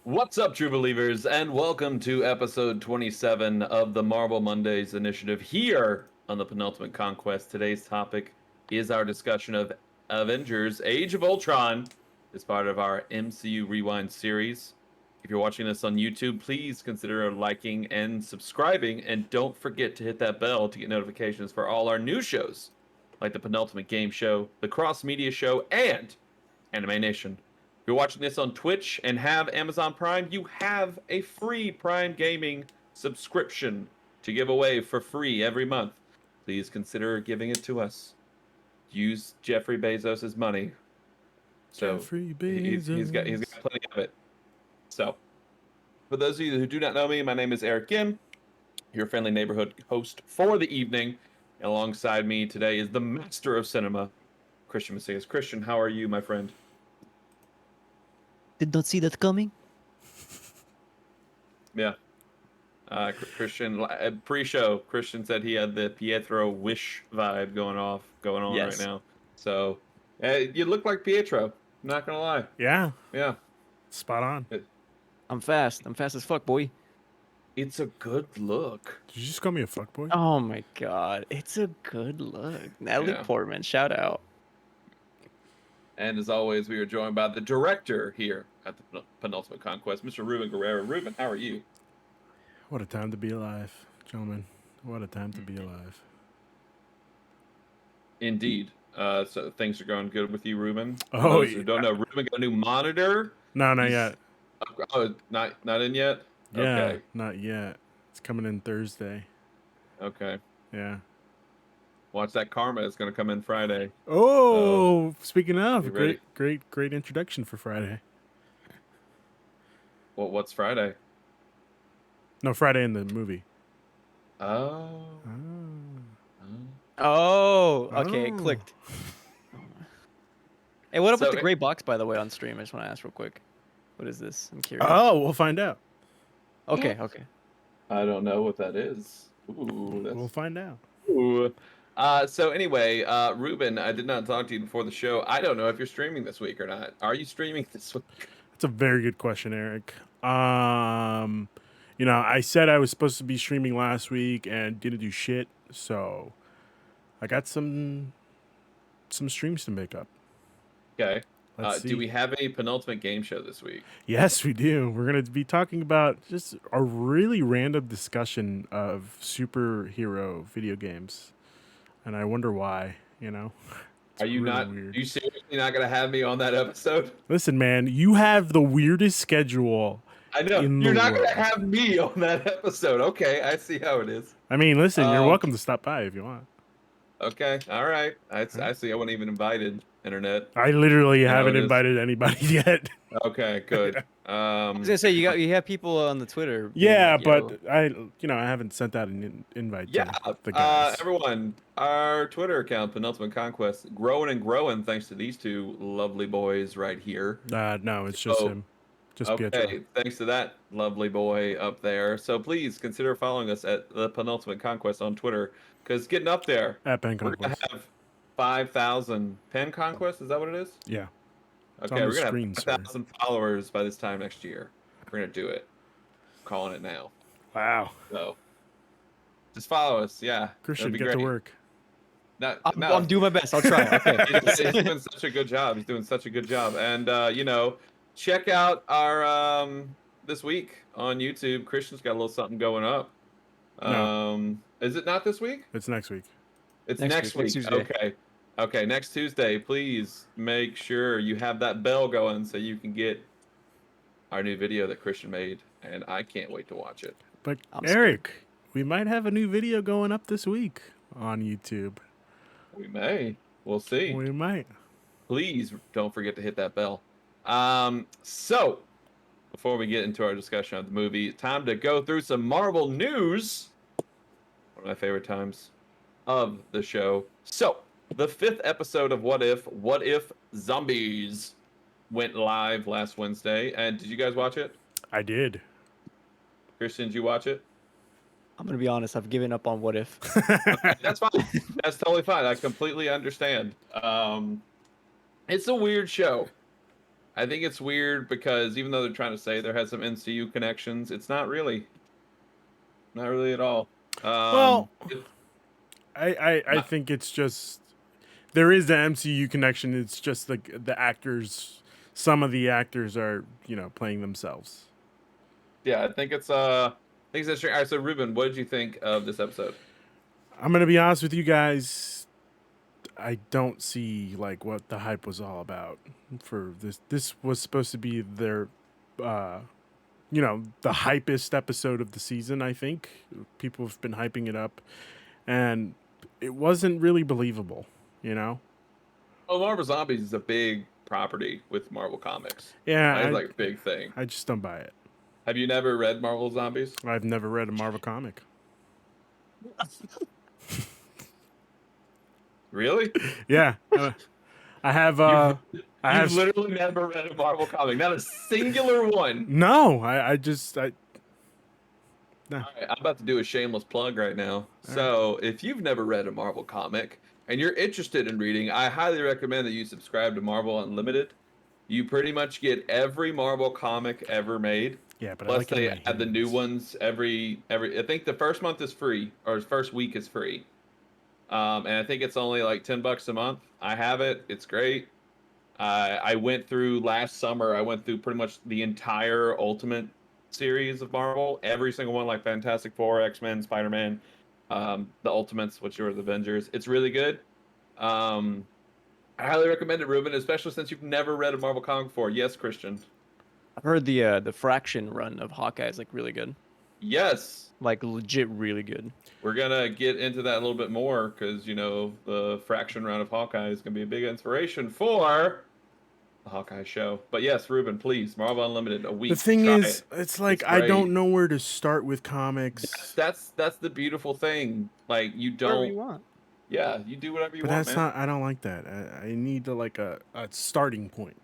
What's up, true believers, and welcome to episode 27 of the Marvel Mondays initiative here on the Penultimate Conquest. Today's topic is our discussion of Avengers Age of Ultron as part of our MCU Rewind series. If you're watching this on YouTube, please consider liking and subscribing, and don't forget to hit that bell to get notifications for all our new shows, like the Penultimate Game Show, the Cross Media Show, and Anime Nation. If you're watching this on Twitch and have Amazon Prime, you have a free Prime Gaming subscription to give away for free every month. Please consider giving it to us. Use Jeffrey Bezos' money. So Jeffrey Bezos. he's got plenty of it. So, for those of you who do not know me, my name is Eric Ginn, your friendly neighborhood host for the evening. And alongside me today is the master of cinema, Cristian Macias. Cristian, how are you, my friend? Did not see that coming. Yeah. Cristian, pre-show, Cristian said he had the Pietro Wish vibe going on Yes. right now. So, you look like Pietro. Not gonna lie. Yeah, Yeah. spot on. I'm fast. I'm fast as fuck, boy. It's a good look. Did you just call me a fuckboy? Oh my god, it's a good look. Natalie Yeah. Portman, shout out. And as always, we are joined by the director here at the Penultimate Conquest, Mr. Ruben Guerrero. Ruben, how are you? What a time to be alive, gentlemen. What a time to be alive. Indeed. So things are going good with you, Ruben. For Oh, those who don't know, Ruben got a new monitor. No, not He's- yet. Oh, not in yet? Yeah, Okay. not yet. It's coming in Thursday. Okay. Yeah. Watch that karma. It's going to come in Friday. Oh, speaking You of, ready? great introduction for Friday. Well, what's Friday? No, Friday in the movie. Oh. Oh, okay, it Oh. clicked. Hey, what up So with the it- gray box, by the way, on stream? I just want to ask real quick. What is this? I'm curious. Oh, we'll find out. Okay, okay. I don't know what that is. Ooh, that's We'll find out. Ooh. So anyway, Ruben, I did not talk to you before the show. I don't know if you're streaming this week or not. Are you streaming this week? That's a very good question, Eric. I said I was supposed to be streaming last week and didn't do shit, so I got some streams to make up. Okay. Let's see. Do we have any penultimate game show this week? Yes, we do. We're going to be talking about just a really random discussion of superhero video games. And I wonder why, It's Are you really not? weird. Are you seriously not going to have me on that episode? Listen, man, you have the weirdest schedule. I know In you're the not going to world. have me on that episode. Okay, I see how it is. I mean, listen, you're Um, welcome to stop by if you want. Okay, all right. I see. I wasn't even invited. Internet. I literally haven't it is. invited anybody yet. Okay, good. I was gonna say you have people on the Twitter. being Yeah, like, "Yo." but I haven't sent out an invite Yeah, to the guys. everyone, our Twitter account, Penultimate Conquest, growing and growing thanks to these two lovely boys right here. No, it's just Oh, him. Just Okay, Pietro. thanks to that lovely boy up there. So please consider following us at the Penultimate Conquest on Twitter, because getting up there, At Pen we're gonna Conquest. have 5,000 pen conquest. Is that what it is? Yeah. It's Okay, on we're the gonna screen, have sir. 5,000 followers by this time next year. We're gonna do it. I'm calling it now. Wow. So just follow us. Yeah, Christian, that'd be get great. to work. I'm doing my best. I'll try. Okay. He's doing such a good job. He's doing such a good job. And check out our this week on YouTube. Christian's got a little something going up. Is it not this week? It's next week. It's Next next week, week. next Tuesday. Okay. Okay, next Tuesday. Please make sure you have that bell going so you can get our new video that Christian made, and I can't wait to watch it. But I'm scared. Eric, we might have a new video going up this week on YouTube. We may. We'll see. We might. Please don't forget to hit that bell. So before we get into our discussion of the movie, time to go through some Marvel news. One of my favorite times of the show. So the 5th episode of What If Zombies went live last Wednesday. And did you guys watch it? I did. Christian, did you watch it? I'm gonna be honest. I've given up on What If. That's fine. That's totally fine. I completely understand. It's a weird show. I think it's weird because even though they're trying to say there has some MCU connections, it's not really at all. Well, It's I not, think it's just there is the MCU connection. It's just like the actors. Some of the actors are playing themselves. yeah, I think it's interesting. All right, so Ruben, what did you think of this episode? I'm gonna be honest with you guys. I don't see like what the hype was all about for this. This was supposed to be their, uh, the hypest episode of the season. I think people have been hyping it up, and it wasn't really believable. You know? Oh, Marvel Zombies is a big property with Marvel Comics. Yeah, Like, it's like a big thing. I just don't buy it. Have you never read Marvel Zombies? I've never read a Marvel comic. Really? Yeah, I have. I You've have. literally never read a Marvel comic, not a singular one. No, I just. No. All right, I'm about to do a shameless plug right now. So, if you've never read a Marvel comic and you're interested in reading, I highly recommend that you subscribe to Marvel Unlimited. You pretty much get every Marvel comic ever made. Yeah, but I Plus, like it in they my add the new hands. ones every. I think the first month is free, or the first week is free. And I think it's only like $10 a month. I have it. It's great. I went through last summer. I went through pretty much the entire Ultimate series of Marvel, every single one, like Fantastic Four, X-Men, Spider-Man, the Ultimates, which are the Avengers. It's really good. Um, I highly recommend it, Ruben, especially since you've never read a Marvel comic before. Yes, Christian. I've heard the Fraction run of Hawkeye is like really good, Yes. like legit really good. We're gonna get into that a little bit more because the fraction round of Hawkeye is gonna be a big inspiration for the Hawkeye show. But yes, Ruben, please, Marvel Unlimited, a The week. thing Try is, it. it's like It's I great. don't know where to start with comics. That's the beautiful thing. Like you Wherever don't, you want. yeah, you do whatever you But want, that's man. not. I don't like that. I need to like a starting point.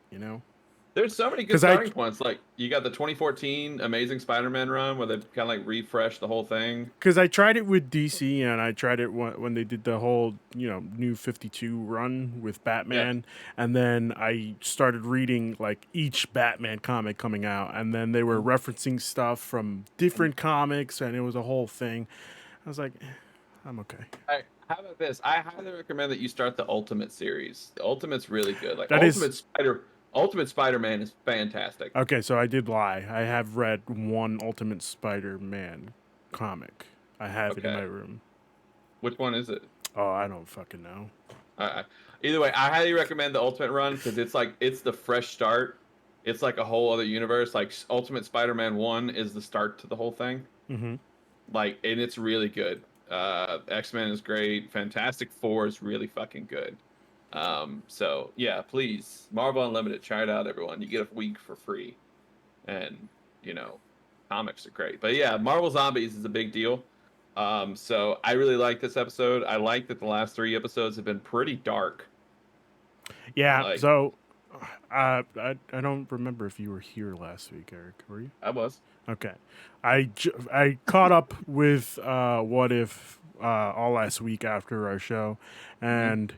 There's so many good Because I starting points. Like you got the 2014 Amazing Spider-Man run where they kind of like refreshed the whole thing. because I tried it with DC and I tried it when they did the whole New 52 run with Yeah. Batman, and then I started reading like each Batman comic coming out, and then they were Mhm. referencing stuff from different comics, and it was a whole thing. I was like, I'm okay. All right, how about this? I highly recommend that you start the Ultimate series. The Ultimate's really good. Like That is Ultimate Spider-Man is fantastic. okay. So I did lie. I have read one Ultimate Spider-Man comic. I have it in my Okay. room. Which one is it? Oh, I don't fucking know. Uh, Either way, I highly recommend the Ultimate run because it's the fresh start. It's like a whole other universe. Like Ultimate Spider-Man 1 is the start to the whole thing. Mm-hmm. Like, and it's really good. X-Men is great. Fantastic Four is really fucking good. So yeah, please, Marvel Unlimited, try it out, everyone. You get a week for free, and you know, comics are great. But yeah, Marvel Zombies is a big deal. So I really like this episode. I like that the last three episodes have been pretty dark. Yeah. Like So, I don't remember if you were here last week, Eric. Were you? I was. Okay. I caught up with What If all last week after our show, Mhm. and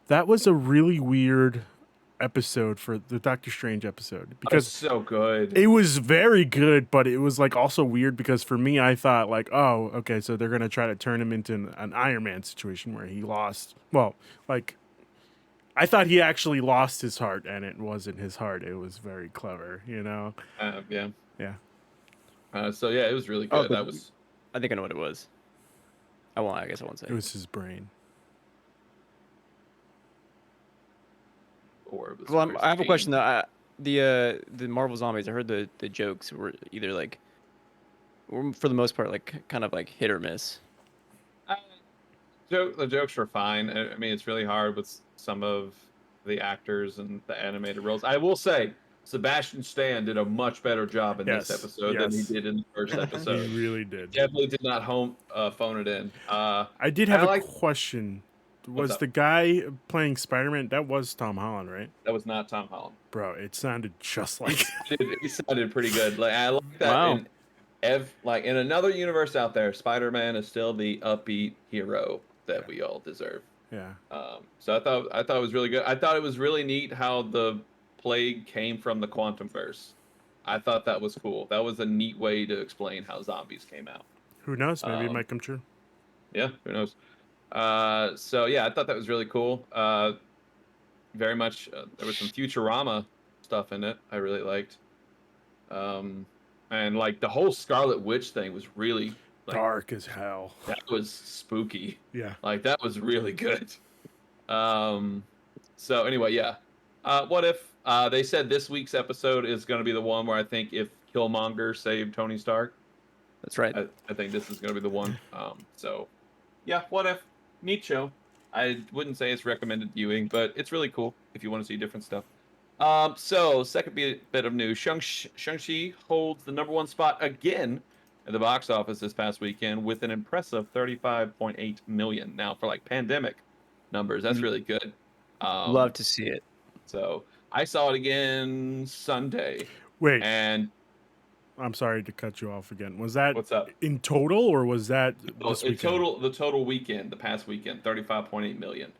that was a really weird episode for the Doctor Strange episode It's because so good. it was very good, but it was like also weird because for me, I thought like, oh, okay, so they're gonna try to turn him into an Iron Man situation where he lost. Well, like I thought he actually lost his heart, and it wasn't his heart. It was very clever. Yeah. Yeah. So yeah, it was really Oh, good. but That was. I think I know what it was. I guess I won't say. It was his brain. Or it was Well, I have a Christine. question though. The Marvel Zombies. I heard the jokes were either like, were for the most part like kind of like hit or miss. Uh, the jokes were fine. I mean, it's really hard with some of the actors and the animated roles. I will say, Sebastian Stan did a much better job in this Yes, episode than he yes. did in the first He episode. really did. Definitely did not phone it in. I did And have I a like question. what's Was up. the guy playing Spider-Man? That was Tom Holland, right? That was not Tom Holland. Bro, it sounded just like He sounded pretty good. Like I like that. Wow. Like in another universe out there, Spider-Man is still the upbeat hero that we all deserve. yeah. So I thought it was really good. I thought it was really neat how the plague came from the Quantumverse. I thought that was cool. That was a neat way to explain how zombies came out. Who knows? Maybe it Um, might come true. Yeah, who knows? So yeah, I thought that was really cool. Very much. There was some Futurama stuff in it. I really liked. And like the whole Scarlet Witch thing was really like Dark as hell. that was spooky. Yeah. Like that was really good. So anyway, yeah. What if they said this week's episode is going to be the one where I think if Killmonger saved Tony Stark, That's right. I think this is going to be the one. So yeah, what if? Neat show. I wouldn't say it's recommended viewing, but it's really cool if you want to see different stuff. So second bit of news: Shang-Chi holds the #1 spot again at the box office this past weekend with an impressive 35.8 million. Now for like pandemic numbers, that's really good. Love to see it. So I saw it again Sunday, Wait, and I'm sorry to cut you off again. Was that what's up? in total, or was that this weekend? The total weekend, the past weekend, 35.8 million.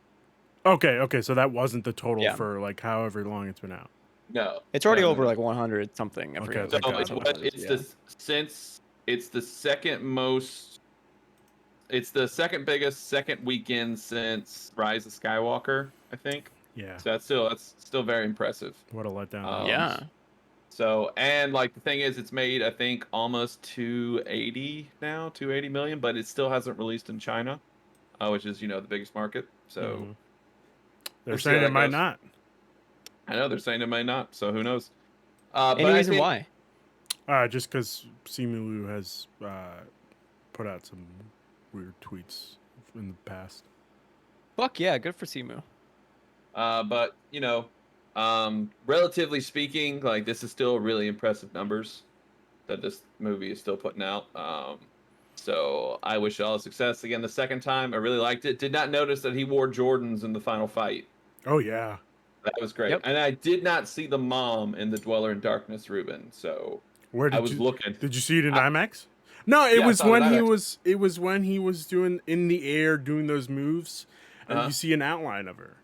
Okay. So that wasn't the total Yeah. for like however long it's been out. No, It's already no, over no. like 100 something. I Okay, forget. thank So God. it's, what it's yeah. the since it's the second most. It's the second biggest second weekend since Rise of Skywalker, I think. Yeah. So that's still very impressive. What a letdown. Yeah. So and like the thing is, it's made I think almost 280 now, 280 million, but it still hasn't released in China, which is the biggest market. So They're we'll see saying how it that might goes. not. I know they're saying it might not. So who knows? Any but I reason think, why? Just because Simu has put out some weird tweets in the past. Fuck yeah, good for Simu. But relatively speaking, like this is still really impressive numbers that this movie is still putting out. So I wish it all success again. The second time, I really liked it. Did not notice that he wore Jordans in the final fight. Oh yeah. That was great. Yep. And I did not see the mom in the Dweller in Darkness, Ruben. So Where I did was you looking. Did you see it in I- IMAX? No, it Yeah, I was saw it in when he IMAX. was. It was when he was doing in the air, doing those moves, and Uh-huh. you see an outline of her.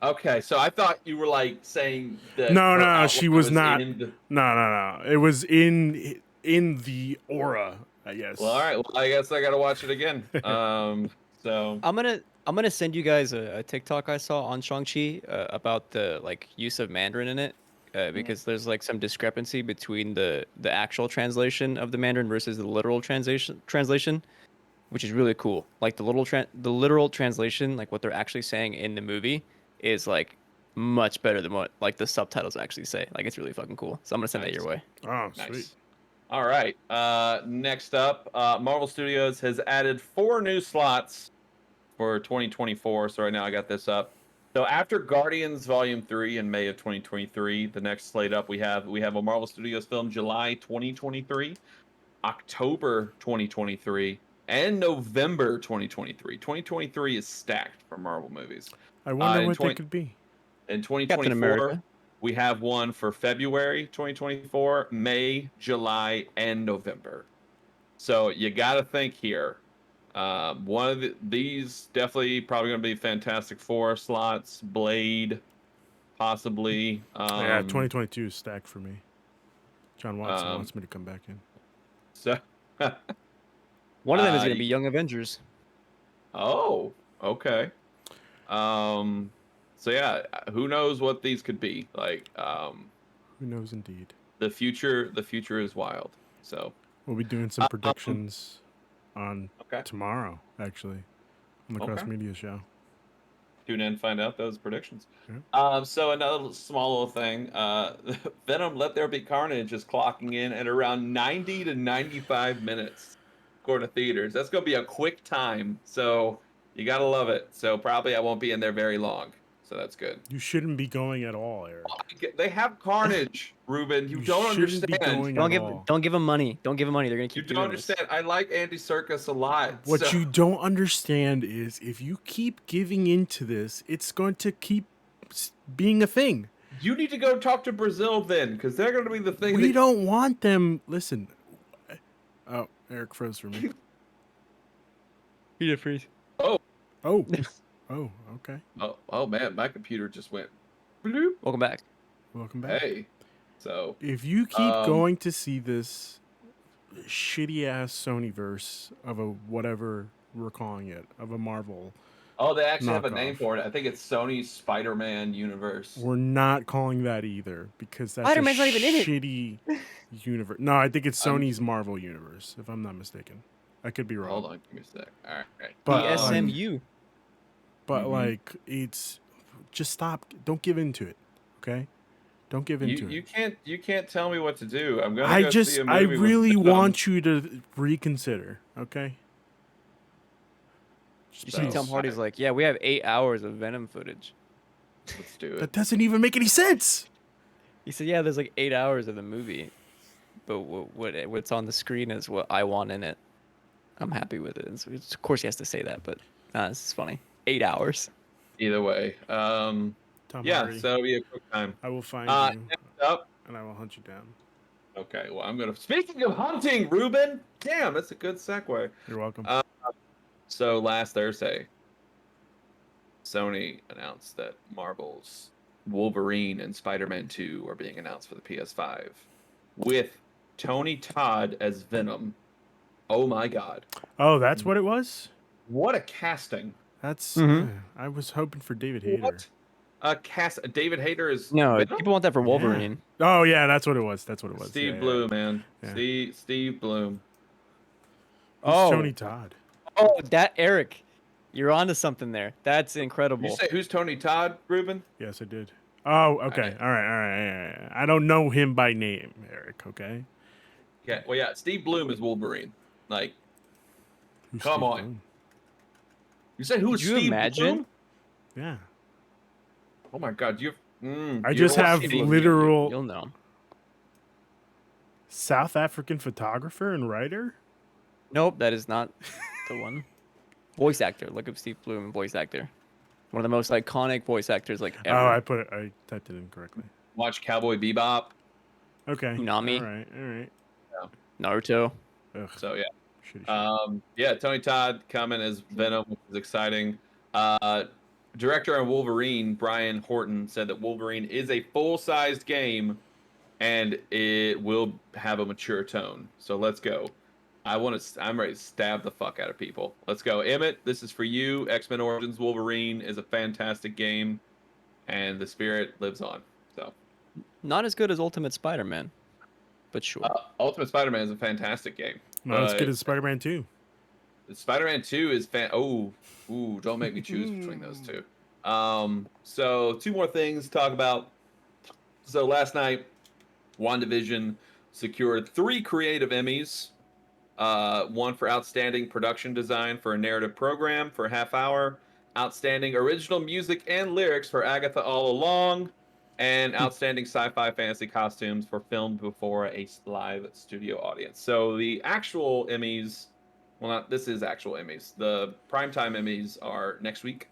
Okay, so I thought you were like saying that. No, her no, she outline was not. in the- No. It was in the aura, I guess. Well, all right. Well, I guess I got to watch it again. So I'm gonna send you guys a TikTok I saw on Shang-Chi about the like use of Mandarin in it, because there's like some discrepancy between the actual translation of the Mandarin versus the literal translation, which is really cool. Like the literal translation, like what they're actually saying in the movie, is like much better than what like the subtitles actually say. Like it's really fucking cool. So I'm gonna send that your way. Oh, nice. sweet. All right. Next up, Marvel Studios has added 4 new slots for 2024. So right now I got this up. So after Guardians Volume 3 in May of 2023, the next slate up we have a Marvel Studios film July 2023, October 2023, and November 2023. 2023 is stacked for Marvel movies. I wonder in what 20 they could be. In Captain 2024, America. we have one for February 2024, May, July, and November. So you got to think here. One of these definitely probably going to be Fantastic Four slots, Blade, possibly. Yeah, 2022 is stacked for me. John Watson um, wants me to come back in. So, One of them is gonna be Young Avengers. oh, okay. So yeah, who knows what these could be? Like, Who knows, indeed. the future is wild. So, We'll be doing some predictions on okay. tomorrow, actually, on the Cross Okay. Media Show. Tune in and find out those predictions. Yeah. So another small little thing. Venom Let There Be Carnage is clocking in at around 90 to 95 minutes, according to theaters. That's going to be a quick time. So you got to love it. So probably I won't be in there very long. So that's good. You shouldn't be going at all, Eric. They have Carnage, Ruben. You don't shouldn't be understand. going Don't at give all. don't give them money. Don't give them money. They're gonna You keep don't doing this. understand. I like Andy Serkis a lot. What so- you don't understand is if you keep giving into this, it's going to keep being a thing. You need to go talk to Brazil then, because they're going to be the thing. We don't want them. Listen. Oh, Eric froze for me. He did freeze. Oh. Oh, okay. Oh man, my computer just went bloop. Welcome back. Welcome back. Hey, so If you keep um, going to see this shitty ass Sonyverse of a whatever we're calling it, of a Marvel oh, they actually have a name knockoff, for it. I think it's Sony's Spider-Man universe. we're not calling that either because that's a Spider-Man's not even in it. shitty universe. No, I think it's I'm- Sony's Marvel universe, if I'm not mistaken. I could be wrong. Hold on, give me a sec. All right. But The like, SMU. but Mhm. like, it's just stop. Don't give into it. Okay, don't give into You it. you can't tell me what to do. I'm gonna I go see a I movie really with Venom. want you to reconsider. Okay. You see, Tom So, Hardy's like, yeah, we have 8 hours of Venom footage. Let's do That it. doesn't even make any sense. He said, yeah, there's like 8 hours of the movie, but what's on the screen is what I want in it. I'm happy with it. And so of course, he has to say that, but this is funny. 8 hours. Either way. Tom Yeah, Hardy, so it'll be a quick time. I will find you Next up. and I will hunt you down. Okay, well, I'm gonna. Speaking of hunting, Ruben. Damn, that's a good segue. You're welcome. So last Thursday, Sony announced that Marvel's Wolverine and Spider-Man 2 are being announced for the PS5, with Tony Todd as Venom. Oh my God, Oh, that's what it was. what a casting! That's. Mhm. I was hoping for David Hayter. What a cast! David Hayter is No, Venom? people want that for Yeah. Wolverine. Oh yeah, that's what it was. That's what it was. Steve Yeah, Bloom, man. Yeah. Steve Bloom. Who's Oh. Tony Todd? Oh, that Eric. You're onto something there. That's incredible. You say who's Tony Todd, Ruben? Yes, I did. Oh, okay. Alright. All right. I don't know him by name, Eric. Okay. Yeah, well, yeah. Steve Bloom is Wolverine. Like, Who's Come Steve on. Bloom? you said who Could is you Steve imagine? Bloom? Yeah. Oh my God, you. I you just ever have watched any- literal You'll know. South African photographer and writer. Nope, that is not the one. Voice actor. Look up Steve Bloom, voice actor. One of the most iconic voice actors like ever. Oh, I typed it incorrectly. Watch Cowboy Bebop. Okay. Toonami. All right. Naruto. Ugh. So yeah. Shitty shit. Yeah, Tony Todd coming as Venom, which is exciting. Director on Wolverine, Brian Horton, said that Wolverine is a full-sized game and it will have a mature tone. So let's go. I'm ready to stab the fuck out of people. Let's go. Emmett, this is for you. X-Men Origins Wolverine is a fantastic game and the spirit lives on. So Not as good as Ultimate Spider-Man, but sure. Ultimate Spider-Man is a fantastic game. Not as but good as Spider-Man 2. Spider-Man 2 is don't make me choose between those two. So two more things to talk about. So last night, WandaVision secured 3 creative Emmys. One for outstanding production design for a narrative program for a half hour, outstanding original music and lyrics for Agatha All Along, and outstanding sci-fi fantasy costumes for filmed before a live studio audience. So the actual Emmys, well, not this is actual Emmys. The primetime Emmys are next week,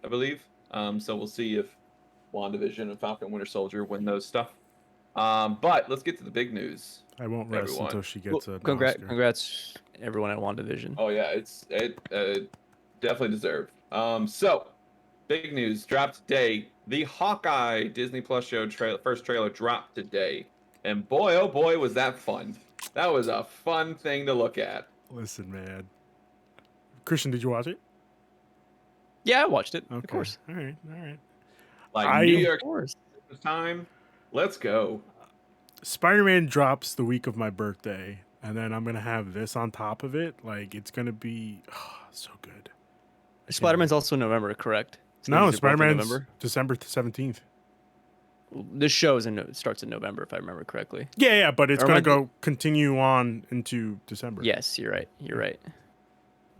I believe. So we'll see if WandaVision and Falcon and Winter Soldier win those stuff. But let's get to the big news. I won't rest Everyone. until she gets a Congrats, everyone at WandaVision. Oh yeah, it definitely deserved. So big news dropped today. The Hawkeye Disney Plus show first trailer dropped today, and boy, oh boy, was that fun! That was a fun thing to look at. Listen, man. Christian, did you watch it? Yeah, I watched it. Okay. Of course. All right. Like New Of York course. time, let's go. Spider-Man drops the week of my birthday, and then I'm gonna have this on top of it. Like it's gonna be so good. Spider-Man's also in November, correct? So No, these are both in Spider-Man's November? December 17th. This show starts in November, if I remember correctly. Yeah, but it's Or gonna am I- continue on into December. Yes, you're right. You're right.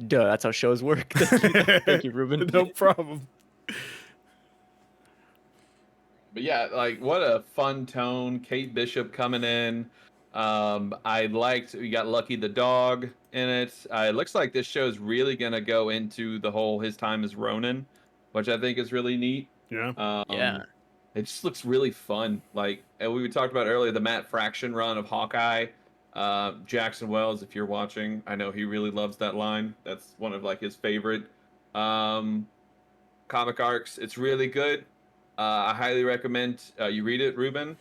Duh, that's how shows work. Thank you, Ruben. No problem. But yeah, like what a fun tone. Kate Bishop coming in. We got Lucky the dog in it. It looks like this show's really gonna go into the whole his time as Ronin, which I think is really neat. Yeah. Yeah. It just looks really fun. Like and we talked about earlier, the Matt Fraction run of Hawkeye. Jackson Wells, if you're watching, I know he really loves that line. That's one of like his favorite comic arcs. It's really good. I highly recommend you read it, Ruben.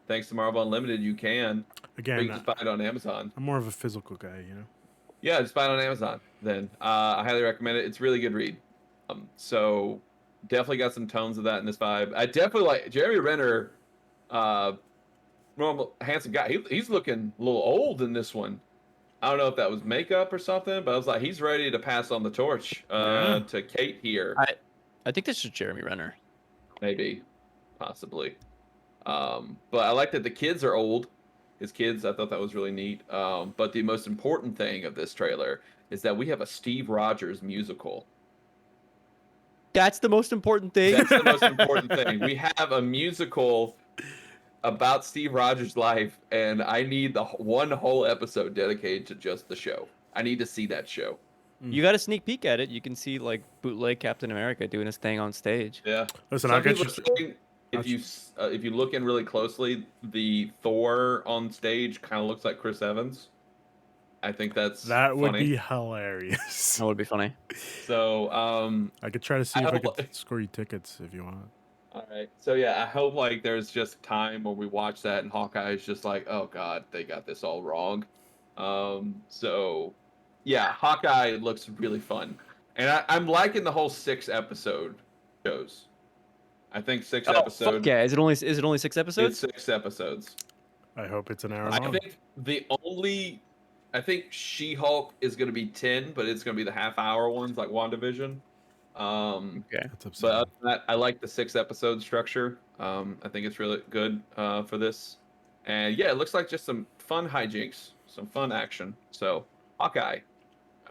Thanks to Marvel Unlimited, you can. Or you Again, can just buy it on Amazon. I'm more of a physical guy, Yeah, just buy it on Amazon. Then I highly recommend it. It's a really good read. So definitely got some tones of that in this vibe. I definitely like Jeremy Renner. Normal handsome guy. He's looking a little old in this one. I don't know if that was makeup or something, but I was like, he's ready to pass on the torch Yeah. to Kate here. I think this is Jeremy Renner. Maybe, possibly. But I like that the kids are old. His kids, I thought that was really neat. But the most important thing of this trailer is that we have a Steve Rogers musical. That's the most important thing. That's the most important thing. We have a musical about Steve Rogers' life, and I need the one whole episode dedicated to just the show. I need to see that show. You got a sneak peek at it. You can see like bootleg Captain America doing his thing on stage. Yeah. Listen, Some I'll get people you. are saying if you look in really closely, the Thor on stage kind of looks like Chris Evans. I think That would funny. be hilarious. That would be funny. So I could try to see I if I hope- could score you tickets if you want. all right. So yeah, I hope like there's just time when we watch that and Hawkeye is just like, oh god, they got this all wrong. So yeah, Hawkeye looks really fun, and I'm liking the whole 6-episode shows. I think six Fuck episodes. yeah! Is it only 6 It's episodes? 6 episodes. I hope it's an hour I long. think She-Hulk is going to be 10, but it's going to be the half-hour ones like WandaVision. Okay. That's But upsetting. other than that, I like the 6-episode structure. I think it's really good for this. And yeah, it looks like just some fun hijinks, some fun action. So, Hawkeye,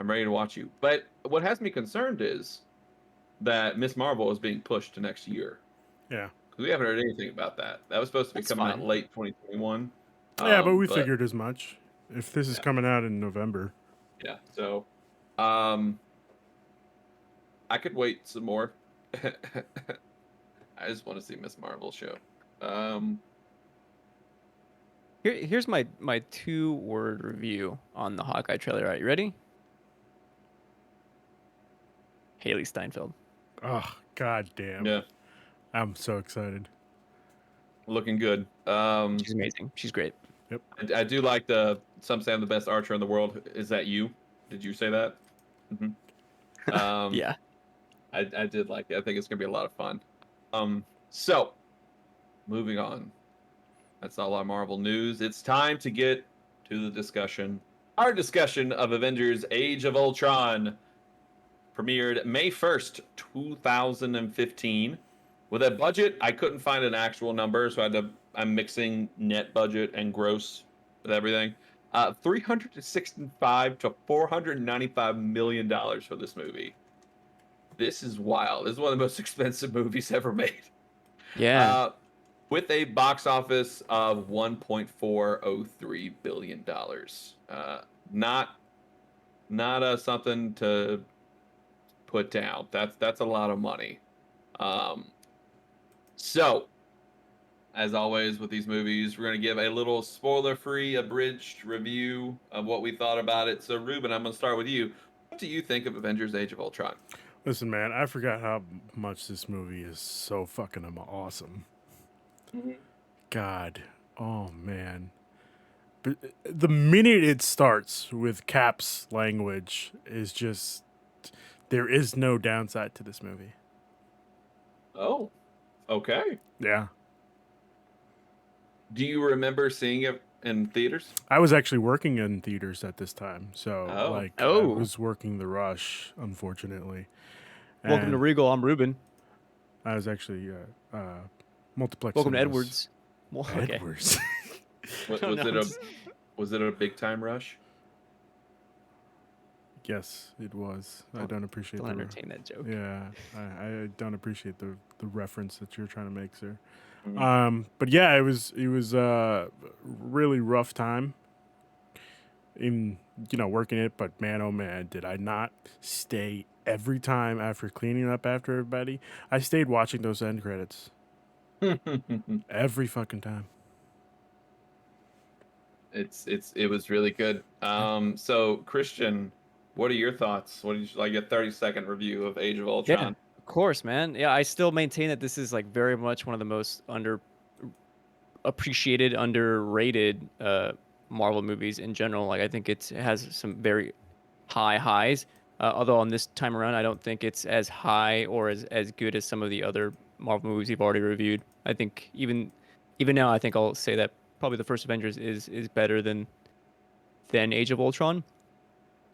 I'm ready to watch you. But what has me concerned is that Miss Marvel is being pushed to next year. Yeah. Because we haven't heard anything about that. That was supposed to be That's coming out fine. late 2021. Yeah, but we figured as much. If this is Yeah. coming out in November. Yeah, so I could wait some more. I just want to see Miss Marvel show. Here's my 2-word review on the Hawkeye trailer. All right, you ready? Haley Steinfeld. Oh, god damn. Yeah, I'm so excited. looking good. She's amazing. She's great. I do like some say I'm the best archer in the world. Is that you? Did you say that? Mm-hmm. Yeah. I did like it. I think it's gonna be a lot of fun. So moving on. That's all our Marvel news. It's time to get to the discussion. Our discussion of Avengers: Age of Ultron premiered May 1st, 2015. With a budget, I couldn't find an actual number, so I'm mixing net budget and gross with everything. $365 to $495 million for this movie. This is wild. This is one of the most expensive movies ever made. Yeah. With a box office of $1.403 billion. Not something to put down. That's a lot of money. So, as always with these movies, we're going to give a little spoiler-free, abridged review of what we thought about it. So, Ruben, I'm going to start with you. What do you think of Avengers: Age of Ultron? Listen, man, I forgot how much this movie is so fucking awesome. God. Oh, man. But the minute it starts with Cap's language is just... There is no downside to this movie. Oh, okay. Yeah. Do you remember seeing it in theaters? I was actually working in theaters at this time, so I Oh. was working the rush, unfortunately. Welcome to And Regal. I'm Ruben. I was actually multiplex. Welcome to cinemas. Edwards. Well, okay. Edwards. Was it a big time rush? Yes, it was. I don't appreciate Don't the entertain that joke. Yeah, I don't appreciate the reference that you're trying to make, sir. Mhm. But yeah, it was really rough time in working it. But man, oh man, did I not stay every time after cleaning up after everybody? I stayed watching those end credits every fucking time. It was really good. So Christian, what are your thoughts? What did you like a 30-second review of Age of Ultron? course, man. Yeah, I still maintain that this is like very much one of the most appreciated, underrated Marvel movies in general. Like I think it has some very high highs. Although on this time around, I don't think it's as high or as good as some of the other Marvel movies we've already reviewed. I think even now, I think I'll say that probably the first Avengers is better than Age of Ultron.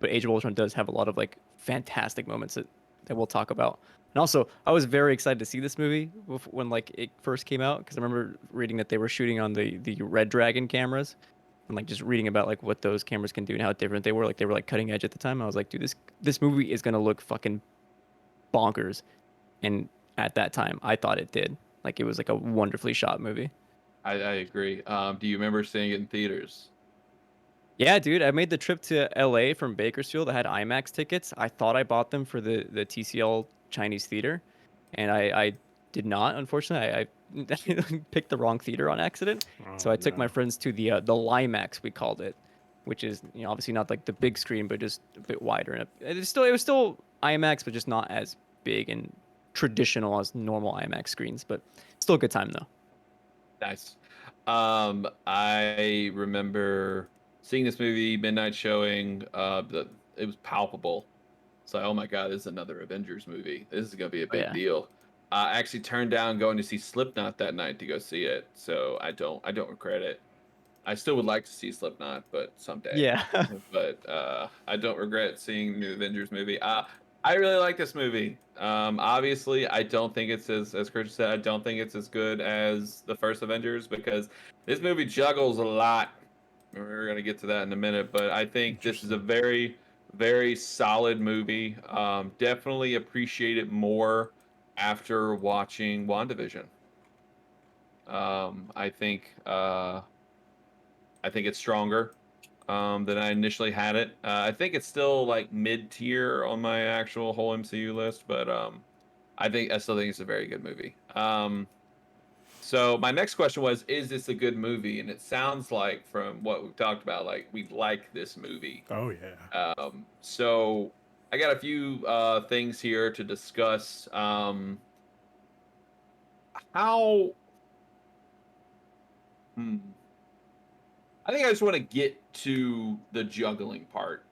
But Age of Ultron does have a lot of like fantastic moments that we'll talk about. And also, I was very excited to see this movie when like it first came out because I remember reading that they were shooting on the Red Dragon cameras and like just reading about like what those cameras can do and how different they were. Like they were like cutting edge at the time. I was like, dude, this movie is gonna look fucking bonkers. And at that time, I thought it did. Like it was like a wonderfully shot movie. I agree. Do you remember seeing it in theaters? Yeah, dude, I made the trip to LA from Bakersfield. I had IMAX tickets. I thought I bought them for the TCL Chinese theater, and I did not. Unfortunately, I picked the wrong theater on accident. So Oh I took my no. friends to the Limax, we called it, which is obviously not like the big screen, but just a bit wider. And it was still IMAX, but just not as big and traditional as normal IMAX screens. But still a good time though. Nice. I remember seeing this movie, midnight showing. It was palpable. It's like, oh my god, this is another Avengers movie. This is gonna be a Oh big yeah, deal. I actually turned down going to see Slipknot that night to go see it, so I don't regret it. I still would like to see Slipknot, but someday. yeah. But I don't regret seeing the new Avengers movie. I really like this movie. Obviously, I don't think it's as Christian said. I don't think it's as good as the first Avengers because this movie juggles a lot. We're gonna get to that in a minute, but I think this is a Interesting. very, very solid movie. Definitely appreciate it more after watching WandaVision. I think I think it's stronger than I initially had it. I think it's still like mid tier on my actual whole MCU list, but I still think it's a very good movie. So my next question was, is this a good movie? And it sounds like from what we've talked about, like we like this movie. Oh yeah. So I got a few things here to discuss. How? Hmm, I think I just want to get to the juggling part.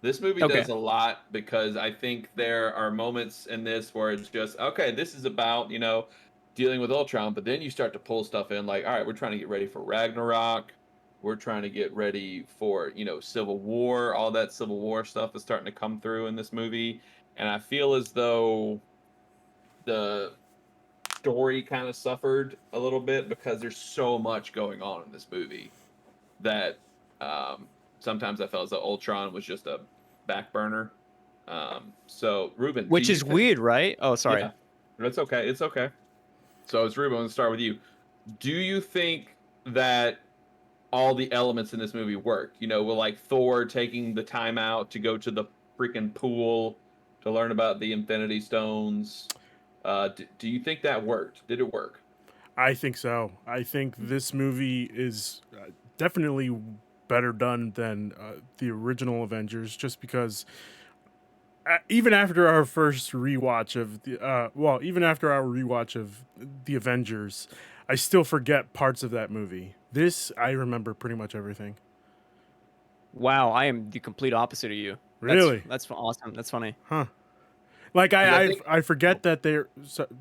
This movie Okay. does a lot because I think there are moments in this where it's just, okay, this is about, dealing with Ultron, but then you start to pull stuff in like, all right, we're trying to get ready for Ragnarok. We're trying to get ready for, Civil War. All that Civil War stuff is starting to come through in this movie. And I feel as though the story kind of suffered a little bit because there's so much going on in this movie that sometimes I felt as though Ultron was just a back burner. So Ruben, do Which you is think? weird, right? Oh, sorry. Yeah, it's okay. It's okay. So it's Ruben. Let's start with you. Do you think that all the elements in this movie work? With like Thor taking the time out to go to the freaking pool to learn about the Infinity Stones. Do you think that worked? Did it work? I think so. I think this movie is definitely better done than the original Avengers, just because even after our first rewatch of even after our rewatch of the Avengers, I still forget parts of that movie. This I remember pretty much everything. Wow, I am the complete opposite of you. Really? That's awesome. That's funny. Huh. Like Because I think. I forget Oh, that they're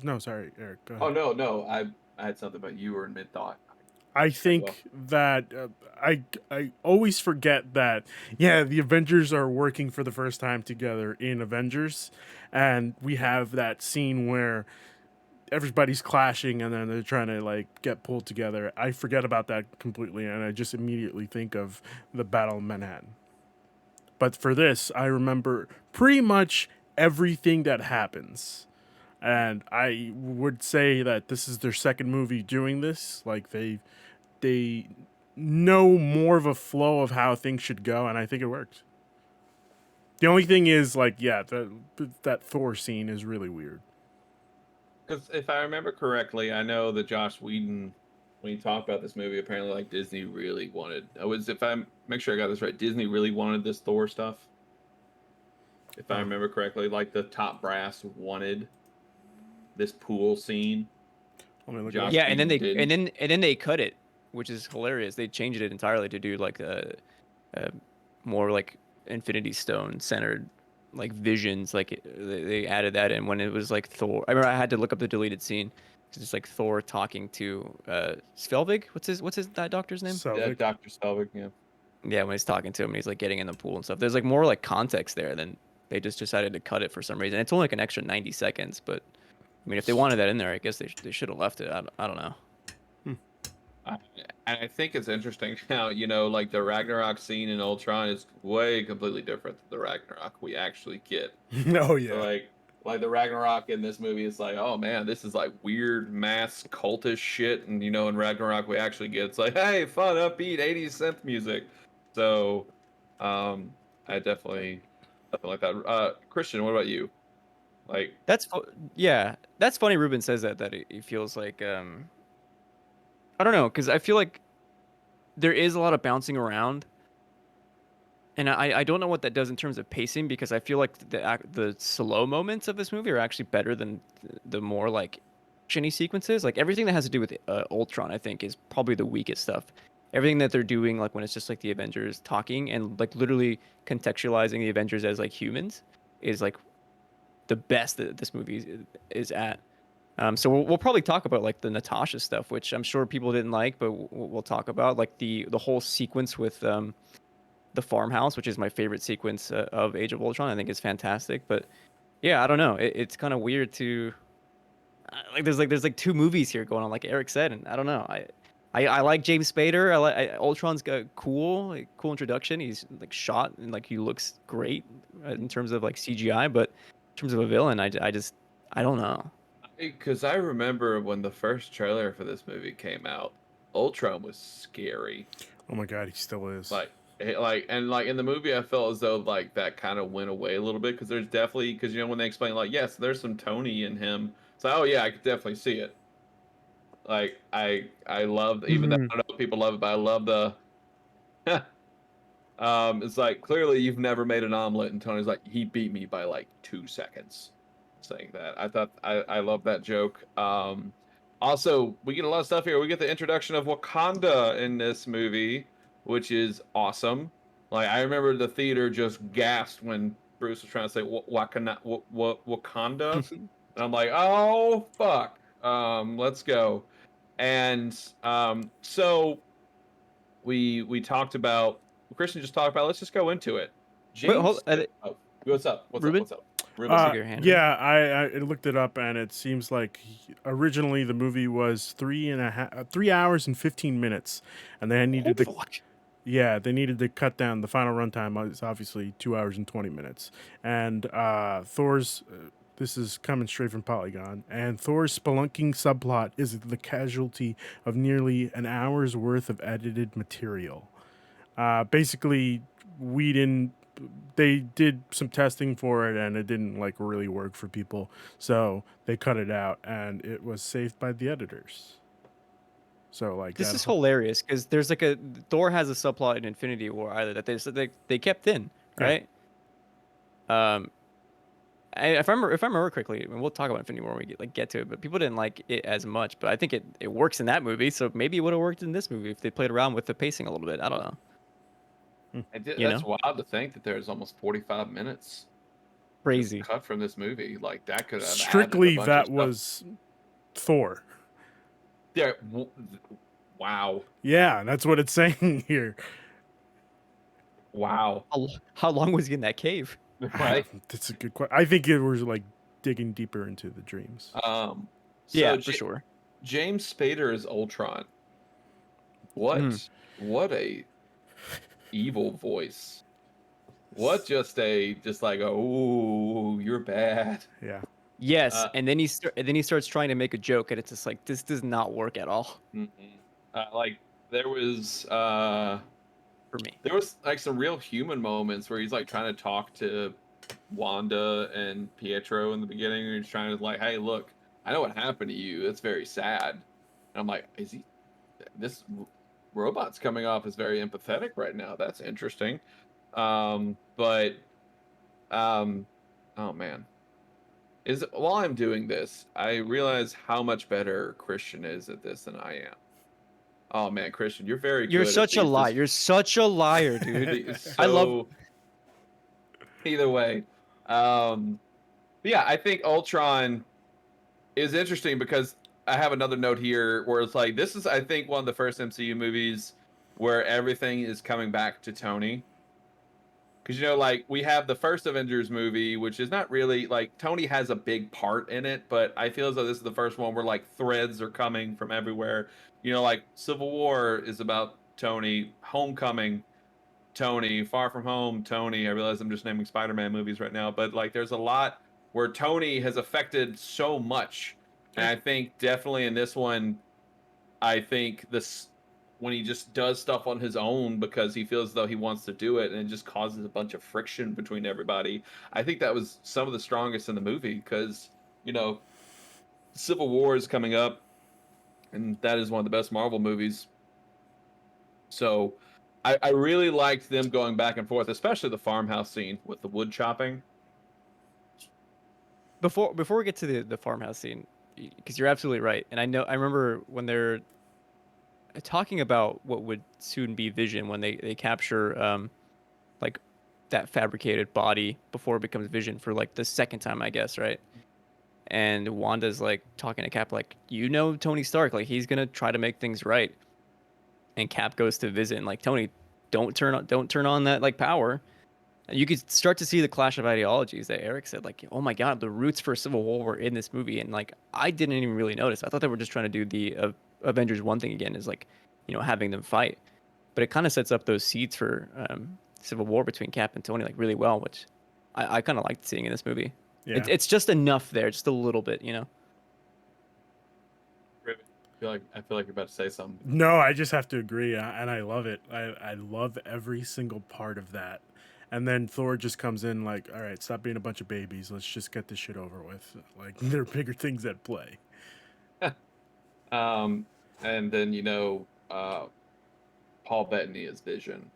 no, sorry, Eric, go oh ahead. no, no. I had something, but you were in mid thought I as well. think that I always forget that yeah, the Avengers are working for the first time together in Avengers, and we have that scene where everybody's clashing and then they're trying to like get pulled together. I forget about that completely, and I just immediately think of the Battle of Manhattan. But for this, I remember pretty much everything that happens. And I would say that this is their second movie doing this. Like they know more of a flow of how things should go, and I think it worked. The only thing is, like, yeah, that Thor scene is really weird. Because if I remember correctly, I know that Josh Whedon, when he talked about this movie, apparently like Disney really wanted. I was if I make sure I got this right, Disney really wanted this Thor stuff. If I Oh, remember correctly, like the top brass wanted this pool scene. Let me look Josh it up. Yeah, and then Whedon they cut it, which is hilarious. They changed it entirely to do like a more like Infinity Stone centered like visions. Like they added that in when it was like Thor. I remember I had to look up the deleted scene. It's like Thor talking to Svelvig. What's that doctor's name? Selvig. Dr. Selvig, yeah. Yeah, when he's talking to him, he's like getting in the pool and stuff. There's like more like context there than they just decided to cut it for some reason. It's only like an extra 90 seconds, but I mean, if they wanted that in there, I guess they should have left it. I don't know. I think it's interesting how, like the Ragnarok scene in Ultron is way completely different than the Ragnarok we actually get. Oh So, yeah. like the Ragnarok in this movie is like, oh man, this is like weird mass cultish shit, and in Ragnarok we actually get it's like, hey, fun, upbeat 80s synth music. So, I definitely like that. Christian, what about you? Like, Yeah, that's funny. Ruben says that it feels like I don't know, because I feel like there is a lot of bouncing around, and I don't know what that does in terms of pacing, because I feel like the slow moments of this movie are actually better than the more like actiony sequences. Like everything that has to do with Ultron, I think, is probably the weakest stuff. Everything that they're doing, like when it's just like the Avengers talking and like literally contextualizing the Avengers as like humans, is like the best that this movie is at. So we'll probably talk about like the Natasha stuff, which I'm sure people didn't like, but we'll talk about like the whole sequence with the farmhouse, which is my favorite sequence of Age of Ultron. I think is fantastic. But yeah, I don't know. It's kind of weird to there's like two movies here going on, like Eric said, and I don't know. I like James Spader. Ultron's got cool introduction. He's like shot and like he looks great in terms of like CGI, but in terms of a villain, I don't know. because I remember when the first trailer for this movie came out, Ultron was scary. Oh my god, he still is. Like in the movie, I felt as though like that kind of went away a little bit because there's definitely because when they explain like yes, there's some Tony in him. So oh yeah, I could definitely see it. Like I love even though Mhm. I don't know if people love it, but I love the it's like clearly you've never made an omelet, and Tony's like he beat me by like 2 seconds, saying that. I thought I love that joke. Also we get a lot of stuff here. We get the introduction of Wakanda in this movie, which is awesome. Like I remember the theater just gasped when Bruce was trying to say Wakanda, Wakanda, and I'm like, oh fuck, let's go. And so we talked about Christian just talked about. Let's just go into it. Wait, hold. James, oh, what's up? What's up? Ruben, What's up? Ruben. your hand raised. Yeah, I looked it up, and it seems like originally the movie was 3 hours and 15 minutes, and they needed to Fuck. they needed to cut down the final runtime is obviously 2 hours and 20 minutes, and Thor's. This is coming straight from Polygon, and Thor's spelunking subplot is the casualty of nearly an hour's worth of edited material. Basically, Whedon, they did some testing for it and it didn't like really work for people, so they cut it out and it was saved by the editors. So like This that. is hilarious because there's like a Thor has a subplot in Infinity War either that they kept in, Yeah. right? If I remember correctly, and we'll talk about Infinity War when we get to it, but people didn't like it as much. But I think it works in that movie, so maybe it would have worked in this movie if they played around with the pacing a little bit. I don't know. You That's know, wild to think that there's almost 45 minutes just crazy. cut from this movie. Like that could have added a Strictly bunch of that stuff. was Thor. Yeah. Wow. Yeah, that's what it's saying here. Wow. How long was he in that cave? Right. That's a good question. I think it was like digging deeper into the dreams. So Yeah, for sure. James Spader is Ultron. Mhm. What a evil voice. What just like oh you're bad. Yeah. Yes, Uh, and then he starts trying to make a joke, and it's just like this does not work at all mm-mm. Like there was for me. like some real human moments where he's like trying to talk to Wanda and Pietro in the beginning, and he's trying to like, hey, look, I know what happened to you. It's very sad. And I'm like, is he? This robot's coming off as very empathetic right now. That's interesting. But oh man, is while I'm doing this, I realize how much better Christian is at this than I am. Oh man, Christian, you're very You're good at such a these. liar. You're such a liar, dude. I love. So either way, um, yeah, I think Ultron is interesting because I have another note here where it's like this is I think one of the first MCU movies where everything is coming back to Tony. Because like we have the first Avengers movie, which is not really like Tony has a big part in it, but I feel as though this is the first one where like threads are coming from everywhere. Like Civil War is about Tony, Homecoming, Tony, Far From Home, Tony. I realize I'm just naming Spider-Man movies right now, but like there's a lot where Tony has affected so much. And I think definitely in this one, I think this when he just does stuff on his own because he feels though he wants to do it and it just causes a bunch of friction between everybody. I think that was some of the strongest in the movie because, Civil War is coming up and that is one of the best Marvel movies. So I really liked them going back and forth, especially the farmhouse scene with the wood chopping. Before we get to the farmhouse scene, because you're absolutely right, and I remember when they're talking about what would soon be Vision when they capture like that fabricated body before it becomes Vision for like the second time, I guess, right? And Wanda's like talking to Cap like, Tony Stark, like he's gonna try to make things right. And Cap goes to visit and like Tony, don't turn on that like power. And you could start to see the clash of ideologies that Eric said, like, oh my god, the roots for Civil War were in this movie, and like I didn't even really notice. I thought they were just trying to do the Avengers 1 thing again, is like, having them fight. But it kind of sets up those seeds for Civil War between Cap and Tony like really well, which I kind of liked seeing in this movie. Yeah. It's just enough there, just a little bit. I feel like you're about to say something. No, I just have to agree, and I love it. I love every single part of that. And then Thor just comes in like, all right, stop being a bunch of babies. Let's just get this shit over with. Like, there are bigger things at play. And then Paul Bettany as Vision,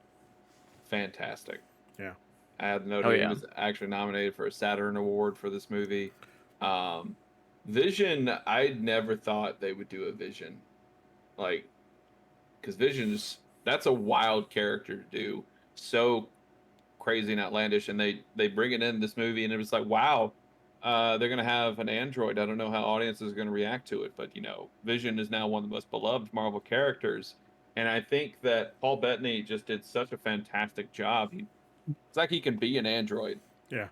fantastic. Yeah. I had noted Oh, he yeah. was actually nominated for a Saturn Award for this movie. Vision, I never thought they would do a Vision, like, because that's a wild character to do, so crazy and outlandish, and they bring it in this movie, and it was like, wow, they're gonna have an android. I don't know how audiences are gonna react to it, but Vision is now one of the most beloved Marvel characters, and I think that Paul Bettany just did such a fantastic job. It's like he can be an android. Yeah.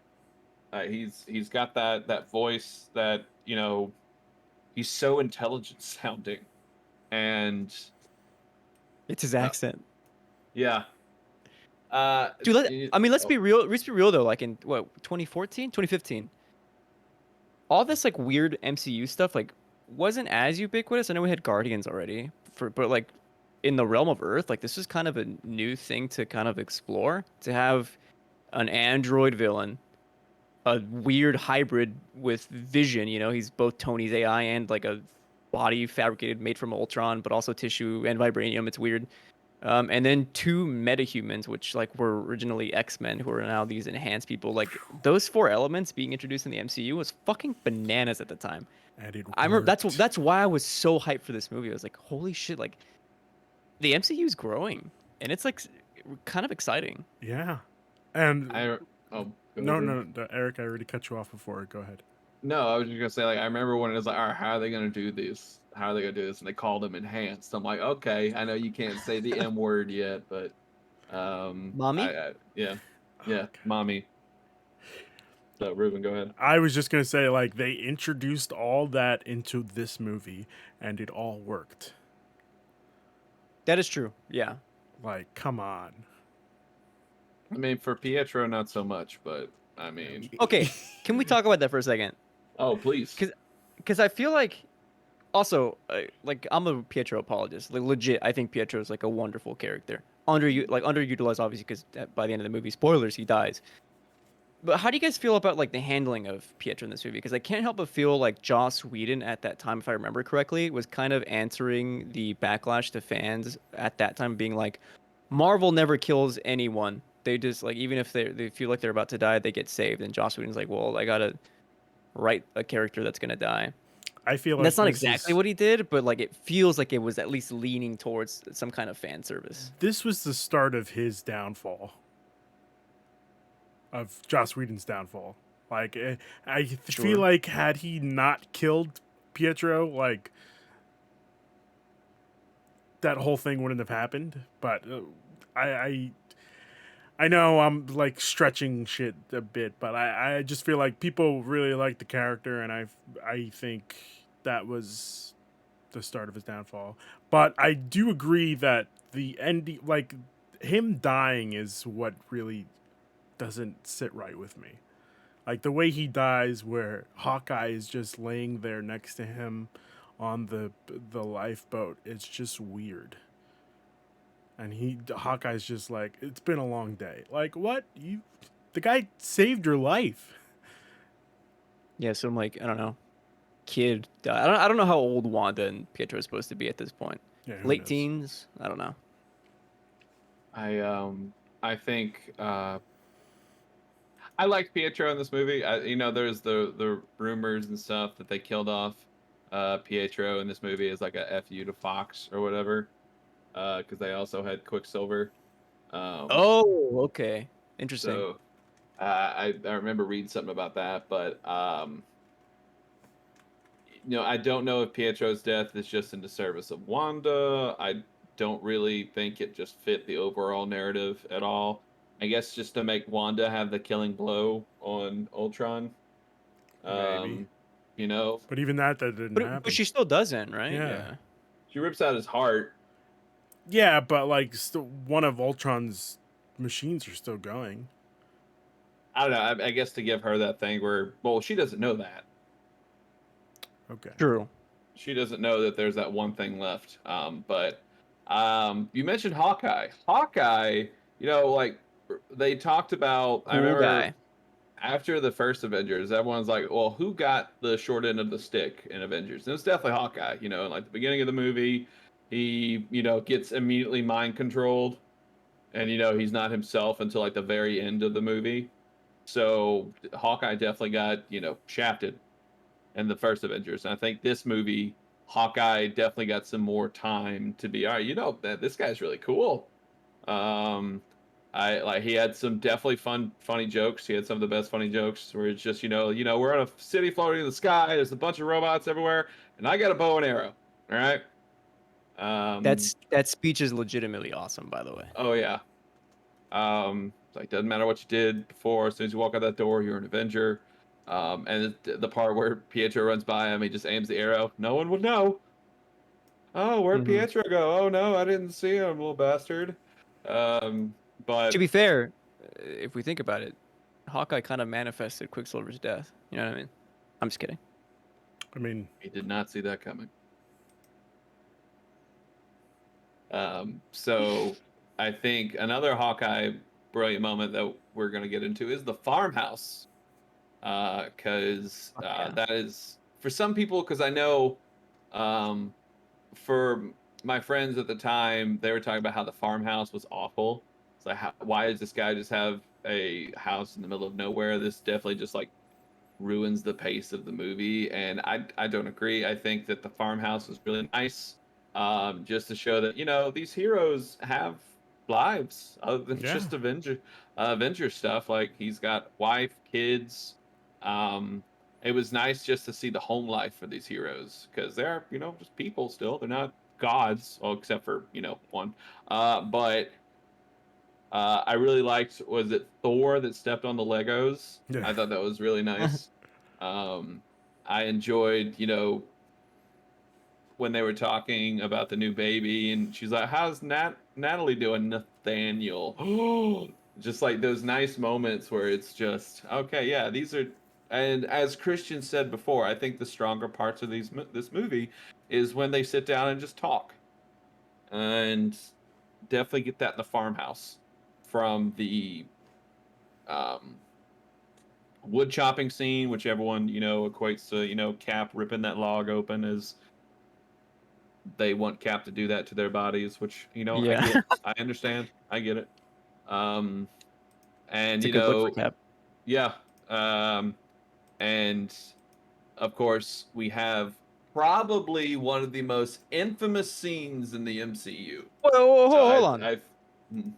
He's got that voice that he's so intelligent sounding, and It's his accent. yeah. Dude, let's oh, be real. Let's be real though. Like in what 2014, 2015, all this like weird MCU stuff like wasn't as ubiquitous. I know we had Guardians already, but like in the realm of Earth, like this was kind of a new thing to kind of explore. To have an android villain, a weird hybrid with Vision. He's both Tony's AI and like a body fabricated made from Ultron, but also tissue and vibranium. It's weird. And then two metahumans, which like were originally X-Men, who are now these enhanced people. Like those four elements being introduced in the MCU was fucking bananas at the time. And it I remember worked. that's why I was so hyped for this movie. I was like, holy shit! Like the MCU is growing, and it's like kind of exciting. Yeah. And go no, ahead, no, Eric, I already cut you off before. Go ahead. No, I was just gonna say, like, I remember when it was like, all right, how are they gonna do this? How are they gonna do this? And they called them enhanced. I'm like, okay, I know you can't say the M word yet, but Mommy? yeah, Okay. mommy. So Ruben, go ahead. I was just gonna say, like, they introduced all that into this movie, and it all worked. That is true. Yeah. Like, come on. I mean, for Pietro, not so much, but I mean, Okay, can we talk about that for a second? oh please. Because I feel like, also, like I'm a Pietro apologist. Like legit, I think Pietro is like a wonderful character. Underutilized, obviously, because by the end of the movie, spoilers, he dies. But how do you guys feel about like the handling of Pietro in this movie? Because I can't help but feel like Joss Whedon at that time, if I remember correctly, was kind of answering the backlash to fans at that time, being like, Marvel never kills anyone. They just like even if they feel like they're about to die, they get saved. And Joss Whedon's like, well, I gotta write a character that's gonna die. I feel And like that's not this exactly is what he did, but like it feels like it was at least leaning towards some kind of fan service. this was the start of his downfall, of Joss Whedon's downfall. Like I feel Sure. like had he not killed Pietro, like that whole thing wouldn't have happened. But I I know I'm like stretching shit a bit, but I just feel like people really like the character, and I think that was the start of his downfall. But I do agree that the ending, like him dying, is what really doesn't sit right with me. Like the way he dies, where Hawkeye is just laying there next to him on the lifeboat, it's just weird. And Hawkeye's just like, it's been a long day. Like what? The guy saved your life. Yeah, some like I don't know, kid. I don't know how old Wanda and Pietro is supposed to be at this point. Yeah, who Late knows? teens. I don't know. I think I liked Pietro in this movie. There's the rumors and stuff that they killed off Pietro in this movie as like a FU to Fox or whatever, because they also had Quicksilver. Um, Oh, okay. Interesting. so I remember reading something about that, but I don't know if Pietro's death is just in the service of Wanda. I don't really think it just fit the overall narrative at all. I guess just to make Wanda have the killing blow on Ultron. Maybe. Um, you know, But even that didn't But happen. she still doesn't, right? Yeah. Yeah. she rips out his heart. Yeah, but like one of Ultron's machines are still going. I don't know. I guess to give her that thing where, well, she doesn't know that. Okay. True. She doesn't know that there's that one thing left. But you mentioned Hawkeye. Hawkeye, like they talked about. I Cool remember guy. after the first Avengers, everyone's like, well, who got the short end of the stick in Avengers? And it's definitely Hawkeye. Like the beginning of the movie, he, gets immediately mind controlled, and he's not himself until like the very end of the movie. So Hawkeye definitely got, shafted in the first Avengers. And I think this movie, Hawkeye definitely got some more time to be, all right, this guy's really cool. Um, I like he had some definitely funny jokes. He had some of the best funny jokes where it's just, we're in a city floating in the sky, there's a bunch of robots everywhere, and I got a bow and arrow. All right. That speech is legitimately awesome, by the way. Oh yeah. It's like doesn't matter what you did before, as soon as you walk out that door, you're an Avenger. And the part where Pietro runs by him, he just aims the arrow. No one would know. Oh, where'd Hmm. Pietro go? Oh no, I didn't see him, little bastard. Um, To but be fair, if we think about it, Hawkeye kind of manifested Quicksilver's death. You know what I mean? I'm just kidding. I mean, he did not see that coming. So I think another Hawkeye brilliant moment that we're going to get into is the farmhouse. Because Fuck yeah. that is for some people, because I know um, for my friends at the time, they were talking about how the farmhouse was awful. It's like, why does this guy just have a house in the middle of nowhere? This definitely just like ruins the pace of the movie, and I don't agree. I think that the farmhouse was really nice, just to show that these heroes have lives other than yeah. just Avenger stuff. Like he's got wife, kids. Um, it was nice just to see the home life for these heroes because they're just people still. They're not gods, well, except for one. But I really liked, was it Thor that stepped on the Legos? Yeah. I thought that was really nice. Um, I enjoyed, when they were talking about the new baby, and she's like, "How's Natalie doing, Nathaniel?" Just like those nice moments where it's just okay, yeah, these are. And as Christian said before, I think the stronger parts of this movie is when they sit down and just talk, and definitely get that in the farmhouse from the um, wood chopping scene, which everyone equates to Cap ripping that log open as they want Cap to do that to their bodies, which I Yeah. get, I understand, I get it. Um, and It's a good look for Cap. yeah, and of course, we have probably one of the most infamous scenes in the MCU. Whoa, So hold on. I've mm,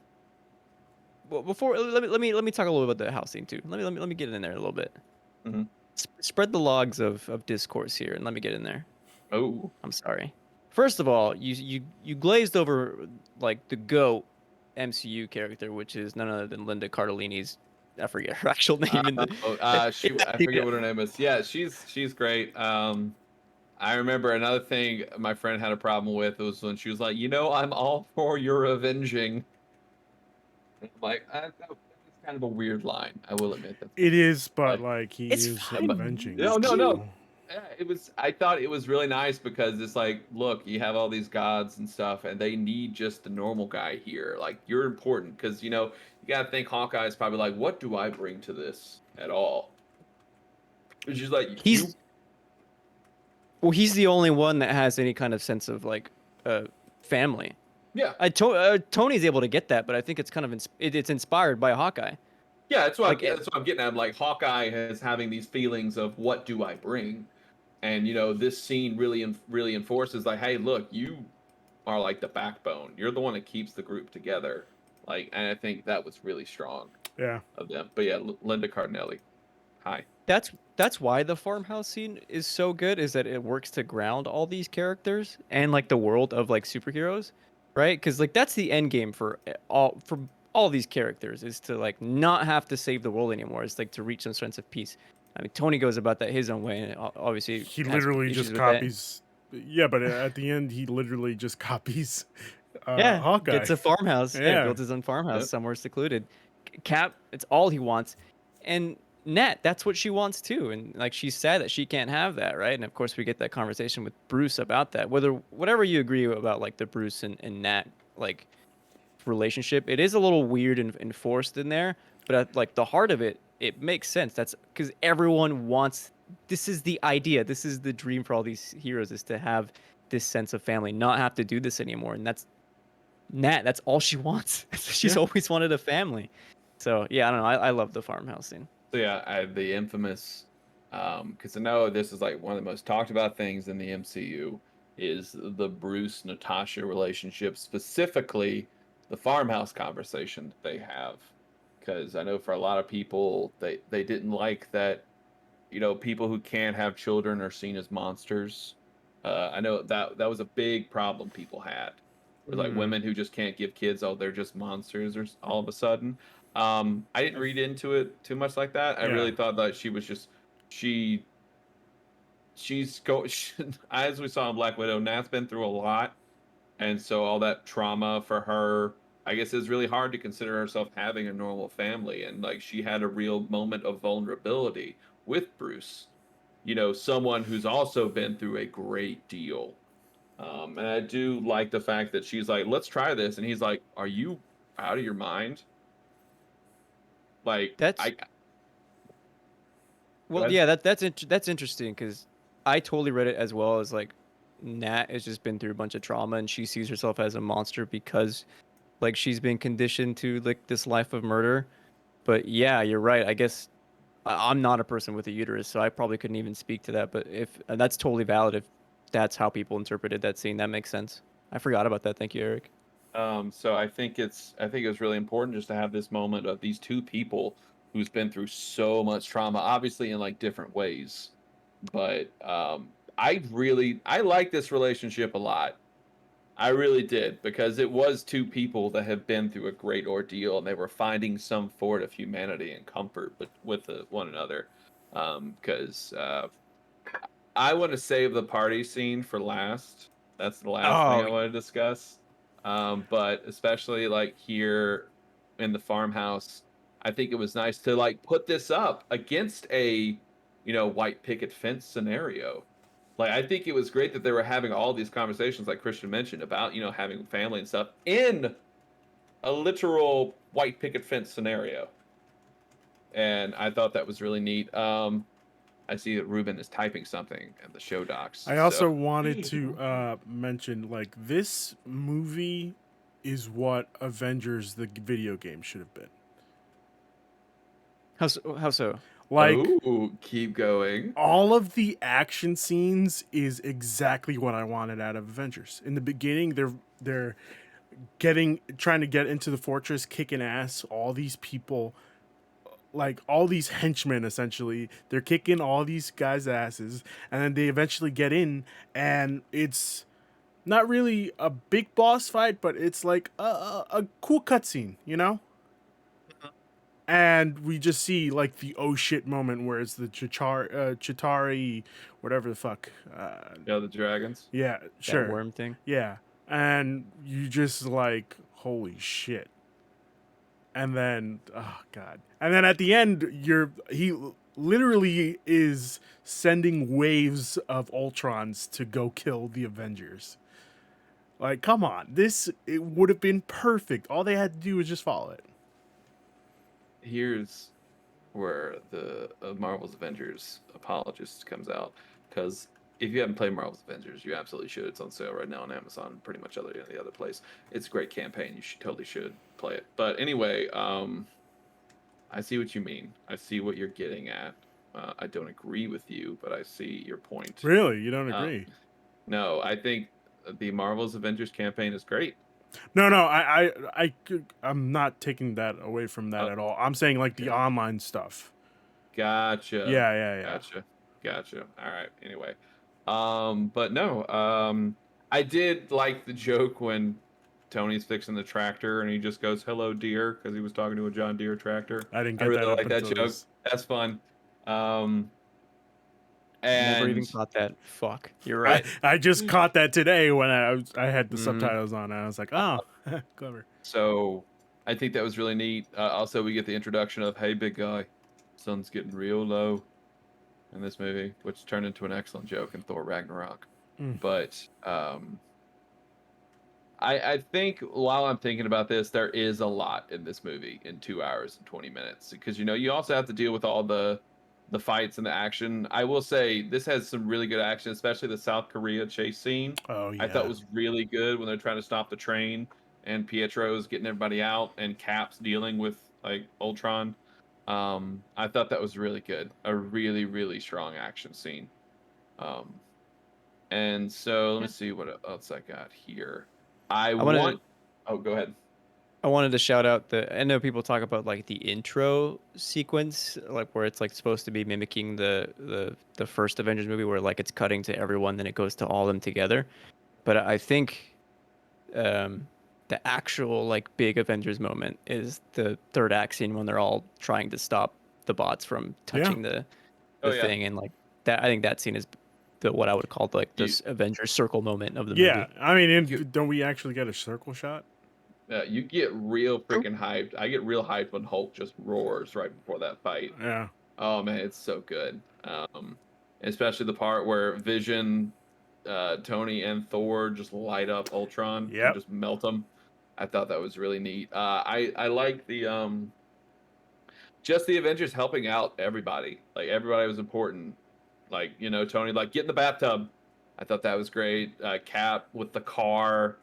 Well, before let me talk a little bit about the house scene too. Let me get in there a little bit. mhm. Spread the logs of discourse here, and let me get in there. Oh, I'm sorry. First of all, you glazed over like the GOAT MCU character, which is none other than Linda Cardellini's. I forget her actual name in the. I forget what her name is. Yeah, she's great. I remember another thing my friend had a problem with was when she was like, I'm all for your avenging. I'm like, that was kind of a weird line. I will admit that. It is, but But like he It's is but fine. avenging. It's no. cute. Yeah, it was. I thought it was really nice because it's like, look, you have all these gods and stuff, and they need just the normal guy here. Like you're important because you gotta think Hawkeye is probably like, what do I bring to this at all? It's just like you. He's he's the only one that has any kind of sense of like family. Yeah, Tony's able to get that, but I think it's kind of it's inspired by Hawkeye. yeah. Like That's what I'm getting at. Like Hawkeye is having these feelings of what do I bring, and this scene really enforces like, hey, look, you are like the backbone. You're the one that keeps the group together. Like, and I think that was really strong Yeah. of them. But yeah, Linda Cardinelli. Hi. that's why the farmhouse scene is so good, is that it works to ground all these characters and like the world of like superheroes, right? Because like that's the end game for all these characters, is to like not have to save the world anymore. It's like to reach some sense of peace. I mean, Tony goes about that his own way, and obviously He has literally issues just with that. copies. Yeah, but at the end, he literally just copies Yeah, Hawkeye. gets a farmhouse. Yeah, Yeah. builds his own farmhouse Yep. somewhere secluded. Cap, it's all he wants. And Nat, that's what she wants too. And like she's sad that she can't have that, right? And of course we get that conversation with Bruce about that. Whatever you agree about like the Bruce and Nat like relationship, it is a little weird and forced in there. But at like the heart of it, it makes sense. That's because everyone wants, this is the idea. This is the dream for all these heroes, is to have this sense of family, not have to do this anymore. And that's all she wants. She's Yeah. always wanted a family. So yeah, I don't know. I love the farmhouse scene. So yeah, the infamous, because I know this is like one of the most talked about things in the MCU is the Bruce Natasha relationship, specifically the farmhouse conversation that they have. Because I know for a lot of people, they didn't like that. People who can't have children are seen as monsters. I know that was a big problem people had. It was like Mm. women who just can't give kids, oh, they're just monsters, or all of a sudden. I didn't read into it too much like that. I Yeah. really thought that she was just she she's go as we saw in Black Widow. Nat's been through a lot, and so all that trauma for her, I guess, is really hard to consider herself having a normal family. And like she had a real moment of vulnerability with Bruce, someone who's also been through a great deal. And I do like the fact that she's like, let's try this. And he's like, are you out of your mind? Like, That's go well, ahead. yeah. That's interesting because I totally read it as well as like Nat has just been through a bunch of trauma and she sees herself as a monster because like she's been conditioned to like this life of murder. But yeah, you're right. I guess I'm not a person with a uterus, so I probably couldn't even speak to that. But if that's totally valid, if that's how people interpreted that scene, that makes sense. I forgot about that. Thank you, Eric. So I think it's really important just to have this moment of these two people who's been through so much trauma, obviously in like different ways. But I like this relationship a lot. I really did because it was two people that have been through a great ordeal and they were finding some sort of humanity and comfort with one another. Because I want to save the party scene for last. That's the last thing Oh, I want to discuss. But especially like here in the farmhouse, I think it was nice to like put this up against a white picket fence scenario. Like I think it was great that they were having all these conversations, like Christian mentioned, about having family and stuff in a literal white picket fence scenario, and I thought that was really neat. I see that Ruben is typing something in the show docs. I So also wanted to mention like this movie is what Avengers the video game should have been. how so? Like Oh, keep going. all of the action scenes is exactly what I wanted out of Avengers. In the beginning, they're trying to get into the fortress, kicking ass. All these people, like all these henchmen, essentially, they're kicking all these guys' asses, and then they eventually get in, and it's not really a big boss fight, but it's like a cool cutscene, you know. And we just see like the oh shit moment where it's the Chitari, whatever the fuck. Yeah, the dragons. Yeah, That sure. worm thing. Yeah, and you just like holy shit. And then oh god. And then at the end, he literally is sending waves of Ultrons to go kill the Avengers. Like, come on, it would have been perfect. All they had to do was just follow it. Here's where the Marvel's Avengers apologist comes out, because if you haven't played Marvel's Avengers, you absolutely should. It's on sale right now on Amazon, pretty much any other place. It's a great campaign. You totally should play it. But anyway, I see what you mean. I see what you're getting at. I don't agree with you, but I see your point. Really, you don't Um, agree? no, I think the Marvel's Avengers campaign is great. No, I'm not taking that away from that Oh, at all. I'm saying like the okay. online stuff. Gotcha. Yeah. Gotcha. All right. Anyway, but no, I did like the joke when Tony's fixing the tractor and he just goes, "Hello, dear," because he was talking to a John Deere tractor. I didn't I get really that up like that until joke. this. That's fun. Um, Never even and caught that. Fuck. You're I, right. I just caught that today when I had the Mhm. subtitles on, and I was like, oh, clever. so I think that was really neat. Also, we get the introduction of, "Hey, big guy, sun's getting real low," in this movie, which turned into an excellent joke in Thor Ragnarok. Mm. But I think while I'm thinking about this, there is a lot in this movie in 2 hours and 20 minutes, because you also have to deal with all the fights and the action. I will say this has some really good action, especially the South Korea chase scene. Oh I thought yeah, was really good when they're trying to stop the train and Pietro's getting everybody out and Cap's dealing with like Ultron. I thought that was really good. A really, really strong action scene. Um, and so let me Yeah. see what else I got here. I I wanted want. Oh, go ahead. I wanted to shout out I know people talk about like the intro sequence, like where it's like supposed to be mimicking the first Avengers movie where like it's cutting to everyone, then it goes to all of them together. But I think um the actual like big Avengers moment is the third act scene when they're all trying to stop the bots from yeah, touching Oh the yeah. thing, and like that I think that scene is the what I would call like You this Avengers circle moment of the yeah. movie. I mean, you don't we actually get a circle shot? you get real True. freaking hyped. I get real hyped when Hulk just roars right before that fight. Yeah, Oh man, it's so good. Especially the part where Vision, Tony, and Thor just light up Ultron and yep, just melt him. I thought that was really neat. I like the just the Avengers helping out everybody. Like everybody was important. Like Tony, like get in the bathtub. I thought that was great. Cap with the car.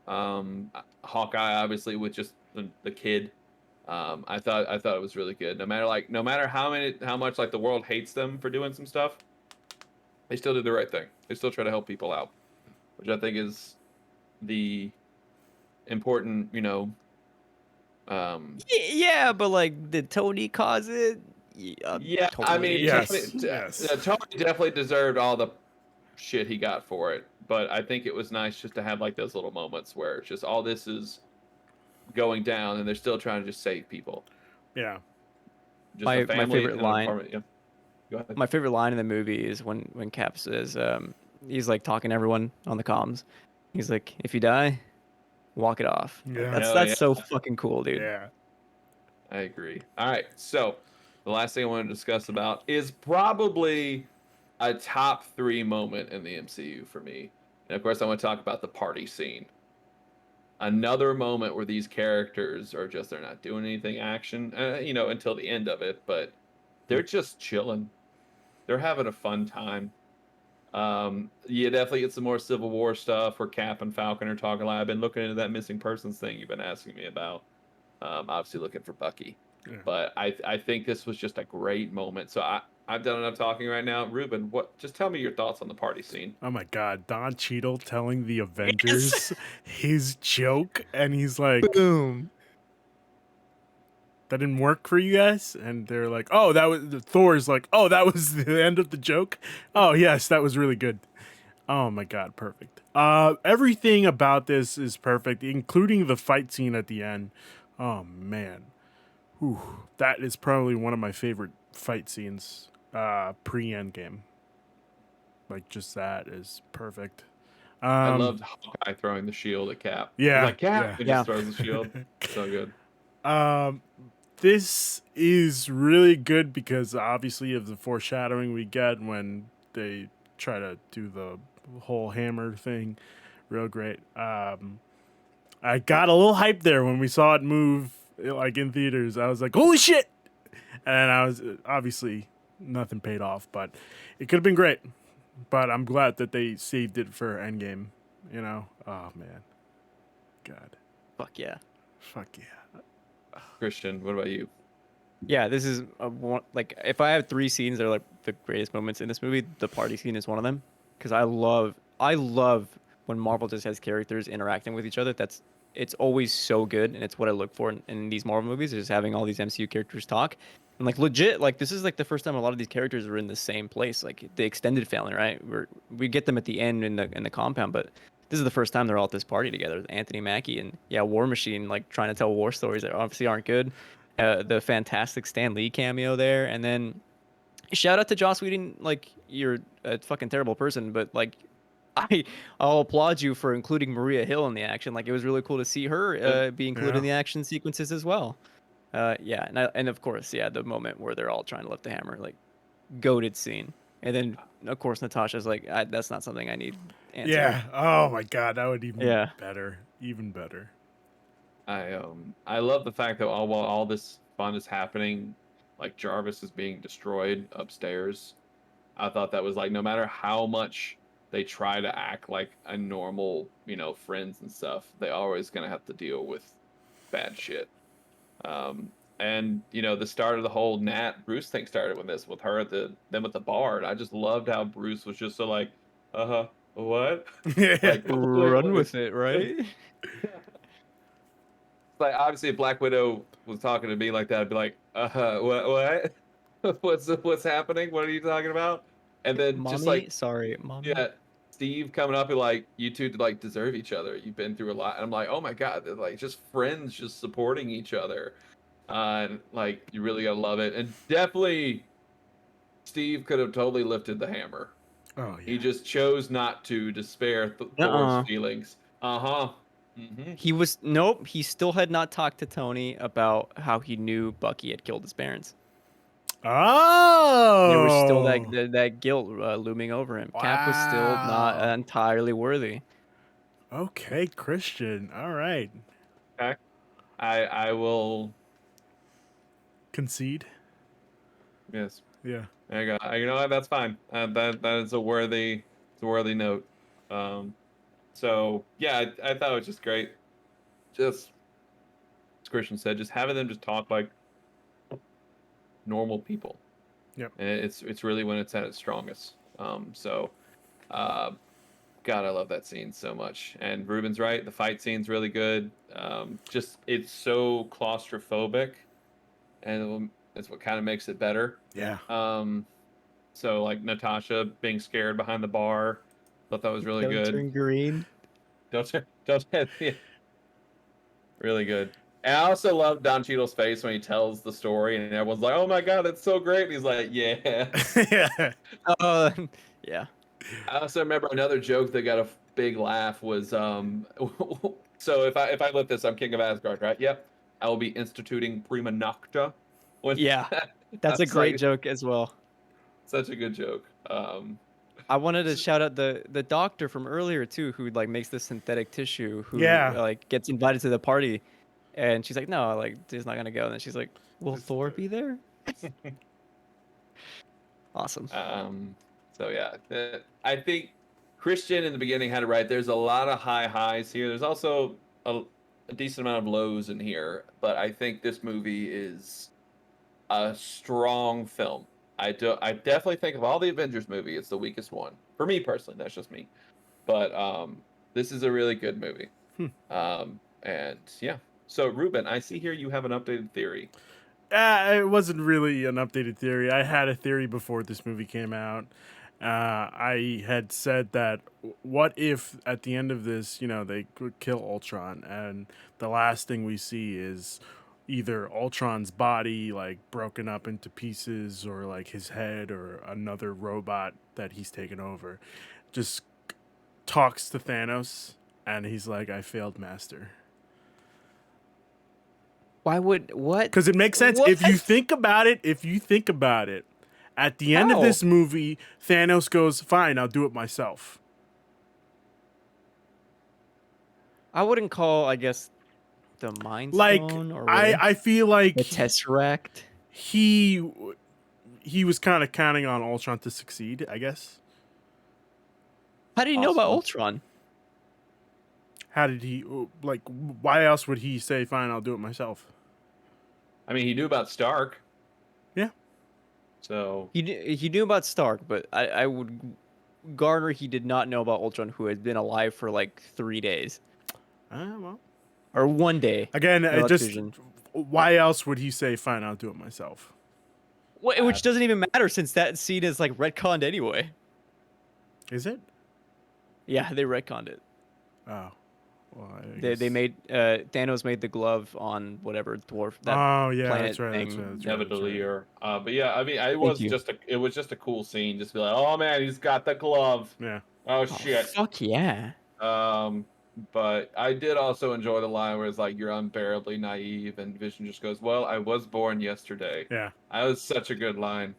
Hawkeye obviously with just the kid. I thought it was really good. No matter how much like the world hates them for doing some stuff, they still did the right thing. They still try to help people out, which I think is the important. Yeah, but like, did Tony cause it? Yeah, Yeah, I mean, totally. yes, yes. Tony definitely deserved all the shit he got for it, but I think it was nice just to have like those little moments where it's just all this is going down, and they're still trying to just save people, Yeah, just a My family favorite in an line, apartment. Yeah, go ahead. my favorite line in the movie is when Cap says, he's like talking to everyone on the comms. He's like, "If you die, walk it off." Like yeah, that's Hell that's yeah, so fucking cool, dude. yeah. I agree. All right, so the last thing I want to discuss about is probably a top three moment in the MCU for me, and of course I want to talk about the party scene. Another moment where these characters are just they're not doing anything action, until the end of it, but they're just chilling. They're having a fun time. You definitely get some more Civil War stuff where Cap and Falcon are talking. Like, I've been looking into that missing persons thing you've been asking me about. Obviously looking for Bucky. Yeah. But I think this was just a great moment. So I've done enough talking right now. Ruben, what? Just tell me your thoughts on the party scene. Oh my God, Don Cheadle telling the Yes. Avengers his joke, and he's like, Boom. "That didn't work for you guys," and they're like, "Oh, that was." Thor's like, "Oh, that was the end of the joke." Oh yes, that was really good. Oh my God, perfect. Everything about this is perfect, including the fight scene at the end. Oh man, whew, that is probably one of my favorite fight scenes. Pre-Endgame, like just that is perfect. I Um, loved Hawkeye throwing the shield at Cap. He's yeah, like, Cap, yeah. and Yeah. just throws the shield. So good. Um, this is really good because obviously of the foreshadowing we get when they try to do the whole hammer thing. Real great. I got a little hyped there when we saw it move like in theaters. I was like, "Holy shit!" And I was obviously nothing paid off, but it could have been great. But I'm glad that they saved it for Endgame. You know? Oh man, God, Fuck yeah. fuck yeah. Christian, what about you? Yeah, this is like if I have three scenes that are like the greatest moments in this movie, the party scene is one of them. Because I love when Marvel just has characters interacting with each other. It's always so good, and it's what I look for in these Marvel movies, is just having all these MCU characters talk. And like legit, like this is like the first time a lot of these characters are in the same place, like the extended family, right? We get them at the end in the compound, but this is the first time they're all at this party together. Anthony Mackie and yeah, War Machine, like trying to tell war stories that obviously aren't good. The fantastic Stan Lee cameo there, and then shout out to Joss Whedon. Like you're a fucking terrible person, but like I I'll applaud you for including Maria Hill in the action. Like it was really cool to see her be included in Yeah. the action sequences as well. Yeah, and of course, yeah, the moment where they're all trying to lift the hammer, like goated scene, and then of course Natasha's like, that's not something I need answered. Yeah. Oh my God, that would even Yeah, better. Even better. I love the fact that while all this fun is happening, like Jarvis is being destroyed upstairs. I thought that was like no matter how much they try to act like a normal, friends and stuff, they always gonna have to deal with bad shit. And the start of the whole Nat Bruce thing started with this, with her at them at the bar, and I just loved how Bruce was just so like, what? Yeah. Like, run with it, right? like obviously if Black Widow was talking to me like that, I'd be like, what? What's happening? What are you talking about? And then just Mommy, like, sorry, mommy. yeah, Steve coming up and like, you two like deserve each other. You've been through a lot. And I'm like, oh my God, they're like just friends just supporting each other. And like you really gotta love it. And definitely Steve could have totally lifted the hammer. Oh He yeah. just chose not to spare Thor's Uh-uh. feelings. Uh-huh. Mm-hmm. He was nope. He still had not talked to Tony about how he knew Bucky had killed his parents. There was still that Oh. that guilt looming over him. Cap was still not Wow. entirely worthy. Okay, Christian. All right. Okay. I will. Concede. Yes. Yeah. There you go. You know what? That's fine. That is a worthy note. Um, so yeah, I thought it was just great. Just as Christian said, just having them just talk like normal people, Yep. and it's really when it's at its strongest. Uh, God, I love that scene so much. And Ruben's right. The fight scene's really good. Just it's so claustrophobic, and it's what kind of makes it better. Yeah. Um, So like Natasha being scared behind the bar, thought that was really Don't good. turn green. Don't yeah, really good. And I also love Don Cheadle's face when he tells the story and everyone's like, "Oh my God, that's so great!" And he's like, "Yeah." Yeah. Uh, yeah. I also remember another joke that got a big laugh was so if I lift this, I'm King of Asgard, right? Yep. I will be instituting prima nocta. When Yeah. I That's a was great like, joke as well. such a good joke. I wanted to shout out the doctor from earlier too, who like makes the synthetic tissue, who Yeah. like gets invited to the party, and she's like, no, like he's not gonna go. And then she's like, will Just, Thor be there? Awesome. So yeah, I think Christian in the beginning had it right. There's a lot of high highs here. There's also a decent amount of lows in here, but I think this movie is a strong film. I definitely think of all the Avengers movie, it's the weakest one. For me personally, that's just me. But this is a really good movie. Hmm. And yeah. So Ruben, I see here you have an updated theory. It wasn't really an updated theory. I had a theory before this movie came out. I had said that what if at the end of this, they could kill Ultron, and the last thing we see is either Ultron's body like broken up into pieces, or like his head, or another robot that he's taken over, just talks to Thanos, and he's like, "I failed, Master." Why would what? Because it makes sense What? if you think about it. At the end of How? this movie, Thanos goes, "Fine, I'll do it myself." I wouldn't call, I guess, the Mind Like Stone or I feel like the Tesseract. he was kind of counting on Ultron to succeed, I guess. How did he know about Possible. Ultron? How did he like? Why else would he say, "Fine, I'll do it myself"? I mean, he knew about Stark. Yeah. So He knew about Stark, but I would garner he did not know about Ultron, who had been alive for like 3 days Well, or 1 day. again, No, it that's just vision. why else would he say, "Fine, I'll do it myself"? Which doesn't even matter since that scene is like retconned anyway. Is it? Yeah, they retconned it. Oh, well, They guess- made Thanos made the glove on whatever dwarf that Oh yeah, planet that's right. That's thing. right. That's right. That's right. Nevadalier. But yeah, I mean, it was you. just a cool scene. Just be like, oh man, he's got the glove. Yeah. Oh Oh, shit. fuck yeah. But I did also enjoy the line where it's like, you're unbearably naive, and Vision just goes, well, I was born yesterday. Yeah. That was such a good line.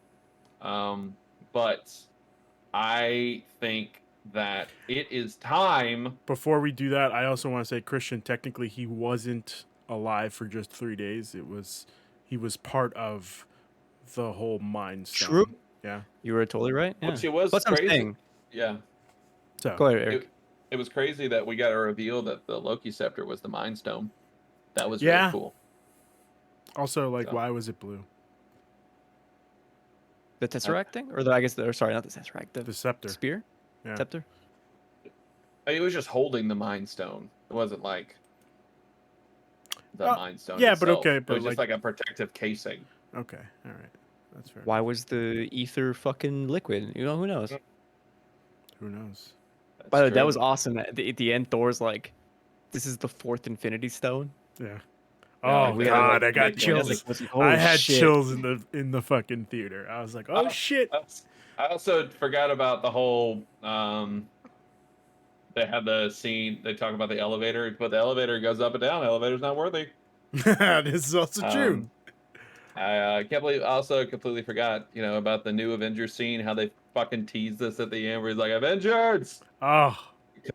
But I think that it is time. Before we do that, I also want to say, Christian, technically he wasn't alive for just 3 days. He was part of the whole Mind Stone. True. Yeah. You were totally right. Yeah. Which it was That's what I'm crazy. saying. Yeah. So Go ahead, Eric. It was crazy that we got a reveal that the Loki scepter was the Mind Stone. That was Yeah. really cool. also, like, So. why was it blue? The Tesseract thing? Or I guess, sorry, not the Tesseract. The scepter. Spear? Yeah. Scepter? I mean, it was just holding the Mind Stone. It wasn't like the Mind Stone. yeah, but itself. okay, It but was just like a protective casing. Okay, all right, that's fair. Why was the ether fucking liquid? You know, who knows? Who knows? That's By the way, that true. was awesome. At the end, Thor's like, this is the 4th Infinity Stone. Yeah. Yeah, Oh we had, God, like, I got big chills. ones. I had chills in the fucking theater. I was like, oh Oh. shit. I also forgot about the whole. They had the scene. They talk about the elevator, but the elevator goes up and down. The elevator's not worthy. This is also true. I can't believe. Also, completely forgot. About the new Avengers scene. How they fucking teased us at the end, where he's like, "Avengers!" Oh,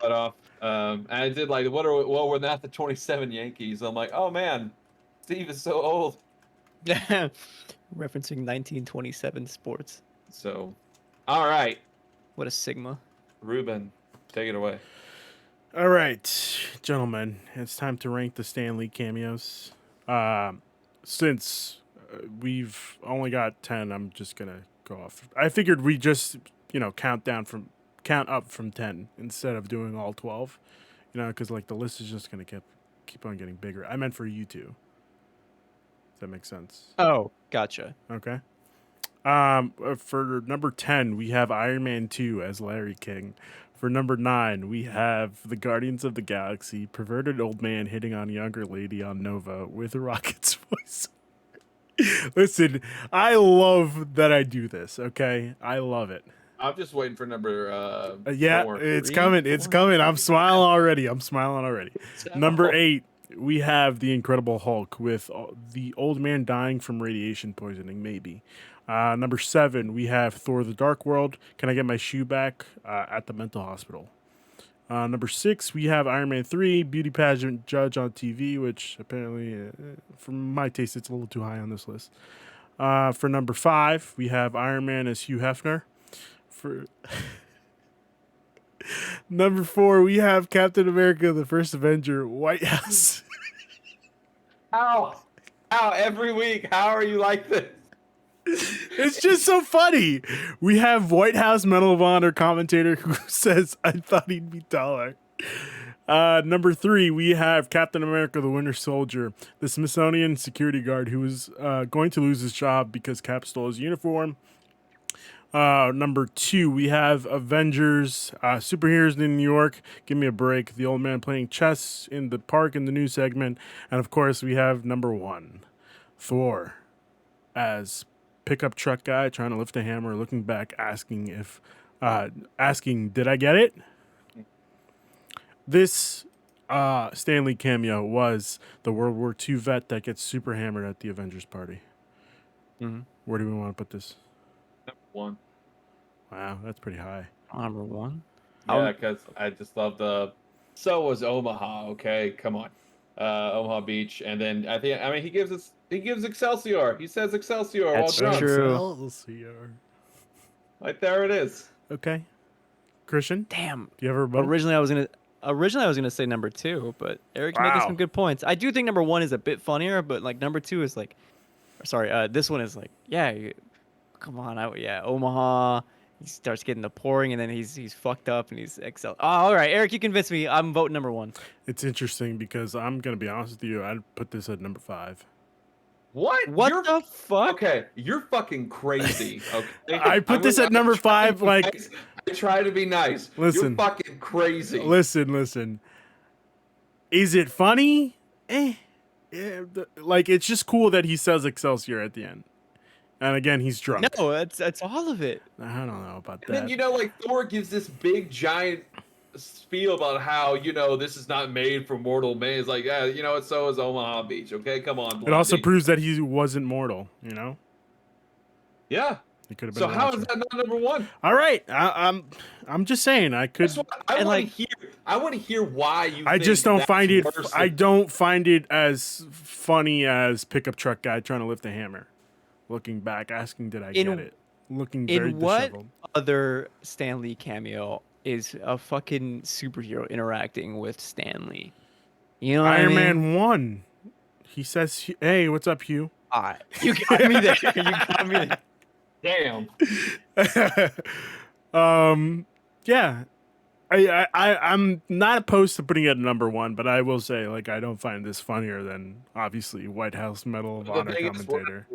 Cut off. And I did like, we're not the 27 Yankees. I'm like, oh man, Steve is so old. Referencing 1927 sports. So, all right, What a Sigma. Ruben, take it away. all right, gentlemen. It's time to rank the Stan Lee cameos. Since we've only got 10, I'm just gonna go off. I figured we just count up from 10 instead of doing all 12. Because like the list is just gonna keep on getting bigger. I meant for you two. Does that make sense? Oh, gotcha. Okay. For number 10, we have Iron Man 2 as Larry King. For number 9, we have the Guardians of the Galaxy, perverted old man hitting on younger lady on Nova with Rocket's voice. Listen, I love that I do this, okay? I love it. I'm just waiting for number. Yeah, 4. it's 3, coming. It's 4. coming. I'm smiling already. So- Number 8, we have the Incredible Hulk with the old man dying from radiation poisoning, maybe. Number 7, we have Thor: The Dark World. Can I get my shoe back at the mental hospital? Number 6, we have Iron Man 3, beauty pageant judge on TV, which apparently, for my taste, it's a little too high on this list. For number 5, we have Iron Man as Hugh Hefner. For number 4, we have Captain America: The First Avenger, White House. How? How every week? How are you like this? It's just so funny. We have White House Medal of Honor commentator who says, I thought he'd be taller. Number 3, we have Captain America, the Winter Soldier, the Smithsonian security guard who is going to lose his job because Cap stole his uniform. Number 2, we have Avengers, superheroes in New York. Give me a break. The old man playing chess in the park in the news segment. And of course, we have number 1, Thor, as pickup truck guy trying to lift a hammer, looking back, asking, did I get it? This Stanley cameo was the World War II vet that gets super hammered at the Avengers party. Mm-hmm. Where do we want to put this? Number 1. Wow, that's pretty high. Number 1. Yeah, because I just love the. So was Omaha. Okay, come on, Omaha Beach, and then I mean he gives Excelsior. He says Excelsior. That's Well done. true. Excelsior. Right there it is. Okay, Christian, Damn. do you have a rebuttal? Originally, I was gonna say number 2, but Eric's making Wow. some good points. I do think number 1 is a bit funnier, but like number 2 is like, sorry, this one is like, yeah, come on, Omaha. He starts getting the pouring, and then he's fucked up, and he's excel. Oh, all right, Eric, you convinced me. I'm voting number 1. It's interesting because I'm gonna be honest with you. I'd put this at number 5. What? What You're, the fuck? Okay, you're fucking crazy. Okay, I put this at number 5. Like, I try to be nice. Listen. You're fucking crazy. listen. Is it funny? Yeah, like it's just cool that he says Excelsior at the end. And again, he's drunk. No, that's all of it. I don't know about And that. then like Thor gives this big giant spiel about how this is not made for mortal man. It's like, yeah, so is Omaha Beach. Okay, come on. It also Blondie. proves that he wasn't mortal. Yeah. He could have been. So a how watcher. is that not number 1? All right, I'm just saying I could. That's what I And, want like- to hear. I want to hear why you. I think just don't that's find it. worse I than- don't find it as funny as pickup truck guy trying to lift a hammer, looking back, asking, "Did I In- get it?" Looking very In what disheveled. other Stan Lee cameo is a fucking superhero interacting with Stan Lee? You know what Iron I mean? Man 1. He says, "Hey, what's up, Hugh?" You got me there. You got me there. Damn. Yeah. I'm not opposed to putting it at number 1, but I will say, like, I don't find this funnier than obviously White House Medal of The Honor thing is, commentator.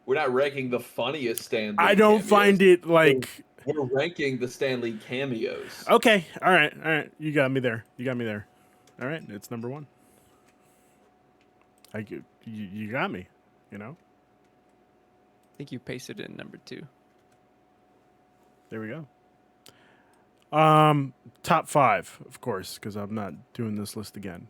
we're not ranking the funniest Stan Lee I don't cameos. find it like. We're ranking the Stan Lee cameos. Okay, all right. You got me there. All right, it's number 1. You got me. I think you pasted it in number 2. There we go. Top 5, of course, because I'm not doing this list again.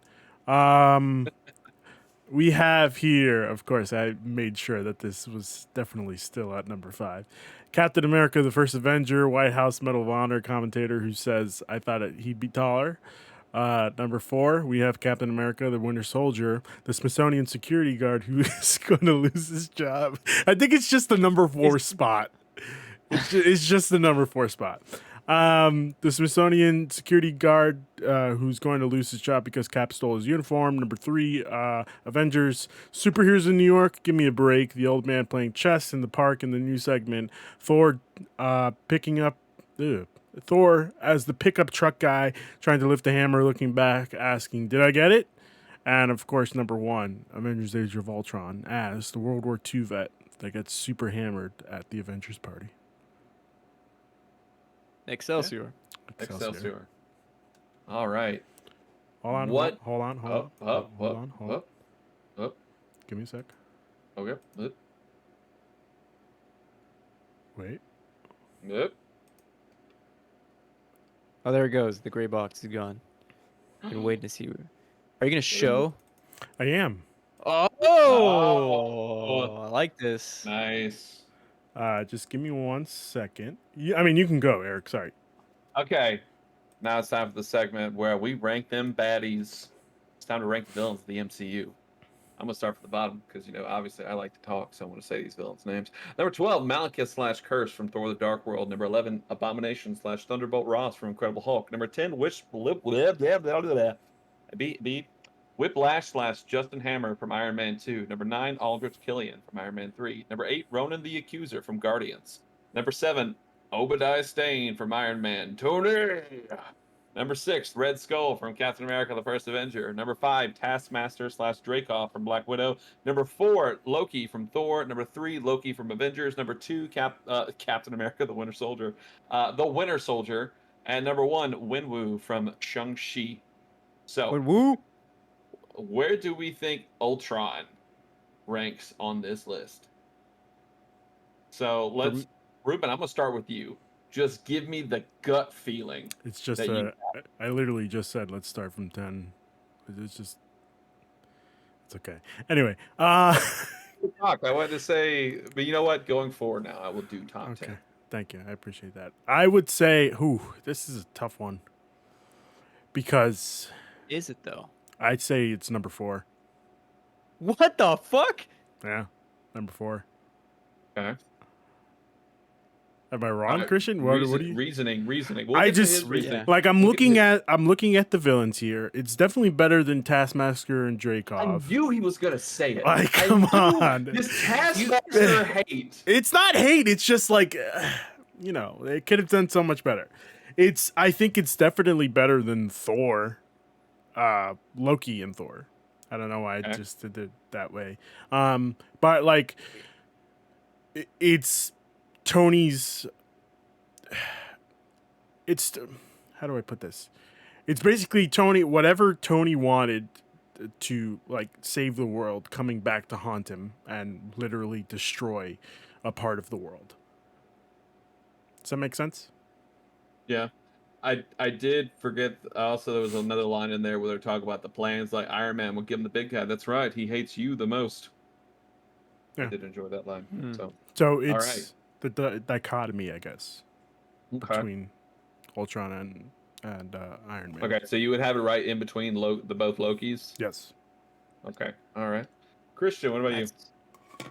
We have here, of course, I made sure that this was definitely still at number 5. Captain America, the First Avenger, White House Medal of Honor commentator who says, I thought he'd be taller. Number 4, we have Captain America, the Winter Soldier, the Smithsonian security guard who is going to lose his job. I think it's just the number 4 spot. It's just the number 4 spot. The Smithsonian security guard who's going to lose his job because Cap stole his uniform. Number 3, Avengers, superheroes in New York. Give me a break. The old man playing chess in the park in the new segment. Thor picking up... Thor as the pickup truck guy trying to lift a hammer, looking back, asking, did I get it? And of course, number 1, Avengers Age of Ultron as the World War II vet that gets super hammered at the Avengers party. Excelsior. Excelsior. All right. Hold on. What? Hold on. Up. Give me a sec. Okay. Wait. Yep. Oh, there it goes. The gray box is gone. Been waiting to see. Are you gonna show? I am. Oh, I like this. Nice. Just give me 1 second. You can go, Eric. Sorry. Okay. Now it's time for the segment where we rank them baddies. It's time to rank the villains of the MCU. I'm going to start from the bottom because, obviously I like to talk, so I want to say these villains' names. Number 12, Malekith / Curse from Thor the Dark World. Number 11, Abomination / Thunderbolt Ross from Incredible Hulk. Number 10, Beep. Whiplash / Justin Hammer from Iron Man 2. Number 9, Aldrich Killian from Iron Man 3. Number 8, Ronan the Accuser from Guardians. Number 7, Obadiah Stane from Iron Man. Tony! Number 6, Red Skull from Captain America: The First Avenger. Number 5, Taskmaster / Dreykov from Black Widow. Number 4, Loki from Thor. Number 3, Loki from Avengers. Number 2, Captain America: The Winter Soldier. The Winter Soldier. And number 1, Wenwu from Shang-Chi. So, Woo! where do we think Ultron ranks on this list? So Ruben, I'm gonna start with you. Just give me the gut feeling. It's just that I literally just said let's start from 10. It's okay. Anyway, I wanted to say, but you know what? Going forward now, I will do top 10. Thank you. I appreciate that. I would say, this is a tough one because Is it though? I'd say it's number 4. What the fuck? Yeah, number 4. Okay. Am I wrong, Christian? What do you? Reasoning. We'll I get to just his reasoning. like I'm looking at the villains here. It's definitely better than Taskmaster and Dreykov. I knew he was gonna say it. Like, come on. This Taskmaster hate. It's not hate. It's just like, they could have done so much better. I think it's definitely better than Thor, Loki and Thor. I don't know why I just did it that way. But like, it's Tony's. It's how do I put this? It's basically Tony. Whatever Tony wanted to like save the world, coming back to haunt him and literally destroy a part of the world. Does that make sense? Yeah. I did forget. Also, there was another line in there where they're talking about the plans. Like Iron Man will give him the big guy. That's right. He hates you the most. Yeah. I did enjoy that line. So it's right. the dichotomy, I guess, Okay. between Ultron and Iron Man. Okay, so you would have it right in between the both Lokis. Yes. Okay. All right. Christian, what about you?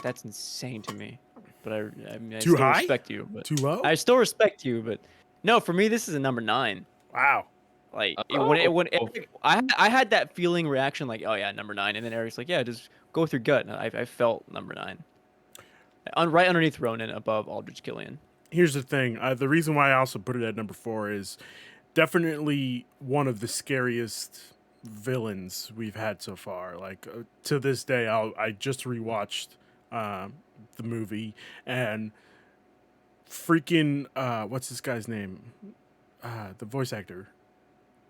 That's insane to me. But I Too still high? respect you. But Too low? I still respect you, but no, for me this is a number 9. Wow. Like Oh. when Eric, I had that feeling reaction like, oh yeah, number 9, and then Eric's like, yeah, just go with your gut. And I felt number 9. Right underneath Ronan, above Aldrich Killian. Here's the thing. The reason why I also put it at number 4 is definitely one of the scariest villains we've had so far. Like to this day, I just rewatched the movie and freaking what's this guy's name? The voice actor.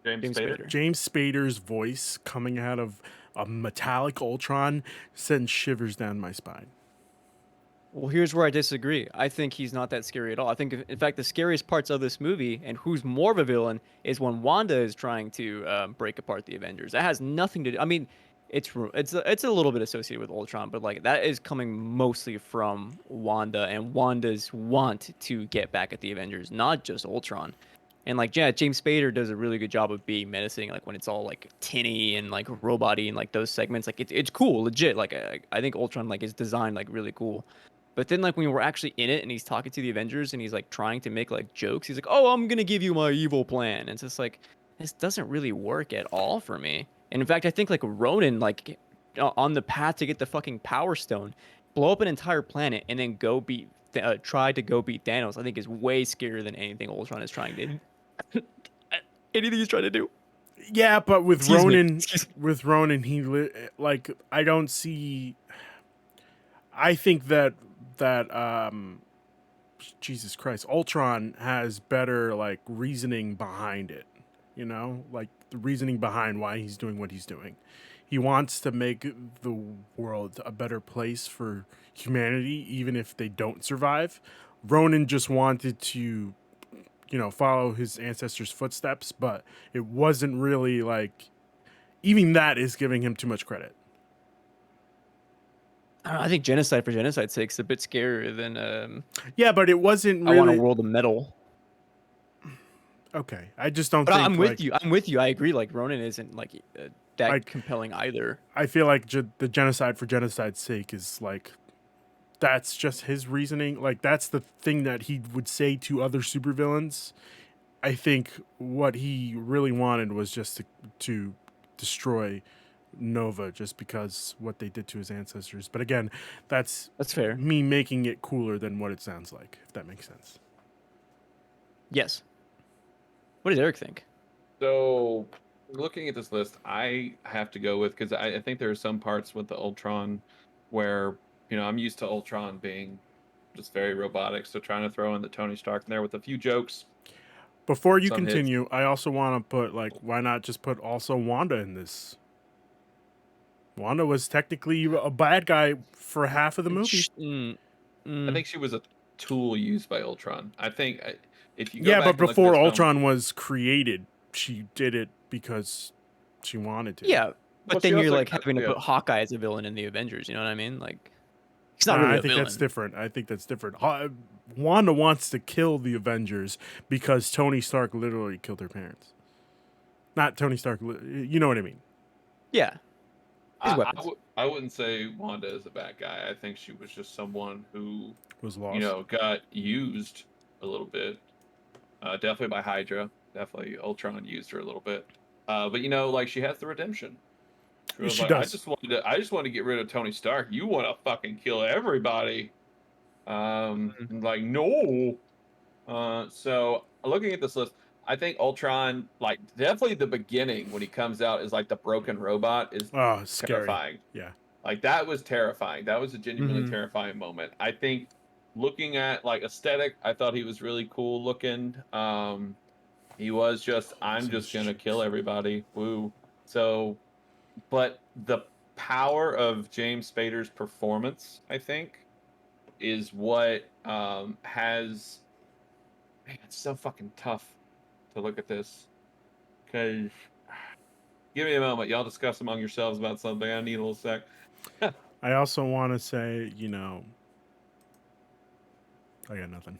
James Spader. James Spader's voice coming out of a metallic Ultron sends shivers down my spine. Well, here's where I disagree. I think he's not that scary at all. I think, in fact, the scariest parts of this movie, and who's more of a villain, is when Wanda is trying to break apart the Avengers. That has nothing to do. I mean, it's a little bit associated with Ultron, but like that is coming mostly from Wanda and Wanda's want to get back at the Avengers, not just Ultron. And like, yeah, James Spader does a really good job of being menacing, like when it's all like tinny and like robot-y and like those segments. Like it's cool, legit. Like I think Ultron like is designed like really cool. But then like when we're actually in it and he's talking to the Avengers and he's like trying to make like jokes, he's like, "Oh, I'm gonna give you my evil plan." And it's just like this doesn't really work at all for me. And in fact, I think like Ronan, like on the path to get the fucking Power Stone, blow up an entire planet and then try to go beat Thanos, I think is way scarier than anything Ultron is trying to. Anything he's trying to do. Yeah, but with Excuse me. Ronan, like I don't see. I think that Jesus Christ, Ultron has better like reasoning behind it. You know, like the reasoning behind why he's doing what he's doing. He wants to make the world a better place for humanity, even if they don't survive. Ronan just wanted to, follow his ancestors' footsteps, but it wasn't really like, even that is giving him too much credit. I think genocide for genocide's sake is a bit scarier than. Yeah, but it wasn't really. I want a world of metal. Okay, I just don't. But think, I'm with you. I'm with you. I agree. Like Ronan isn't like that compelling either. I feel like the genocide for genocide's sake is like. That's just his reasoning. Like, that's the thing that he would say to other supervillains. I think what he really wanted was just to destroy Nova just because what they did to his ancestors. But again, that's fair. me making it cooler than what it sounds like, if that makes sense. Yes. What does Eric think? So, looking at this list, I have to go with, because I think there are some parts with the Ultron where, I'm used to Ultron being just very robotic. So trying to throw in the Tony Stark in there with a few jokes. Before you Some hits. continue, I also want to put, like, why not just put also Wanda in this? Wanda was technically a bad guy for half of the movie. I think she was a tool used by Ultron. I think if you go Yeah, back but and look at before this film- Ultron was created, she did it because she wanted to. Yeah, but Well, then she you're also like got- having to yeah. put Hawkeye as a villain in the Avengers. You know what I mean? Like, he's not really I a think villain. that's different. I think that's different. Wanda wants to kill the Avengers because Tony Stark literally killed her parents. Not Tony Stark. You know what I mean? Yeah. His weapons. I wouldn't say Wanda is a bad guy. I think she was just someone who, Was lost. got used a little bit. Definitely by Hydra. Definitely Ultron used her a little bit. But like she has the redemption. Was She like, does. I just want to get rid of Tony Stark. You want to fucking kill everybody. Like, no. So looking at this list, I think Ultron, like, definitely the beginning when he comes out is like the broken robot is Oh, scary. terrifying. Yeah. Like, that was terrifying. That was a genuinely Mhm. terrifying moment. I think looking at like aesthetic, I thought he was really cool looking. He was just, I'm just gonna kill everybody. Woo. So, but the power of James Spader's performance, I think, is what has. Man, it's so fucking tough to look at this. Because give me a moment, y'all discuss among yourselves about something. I need a little sec. I also want to say, I got nothing.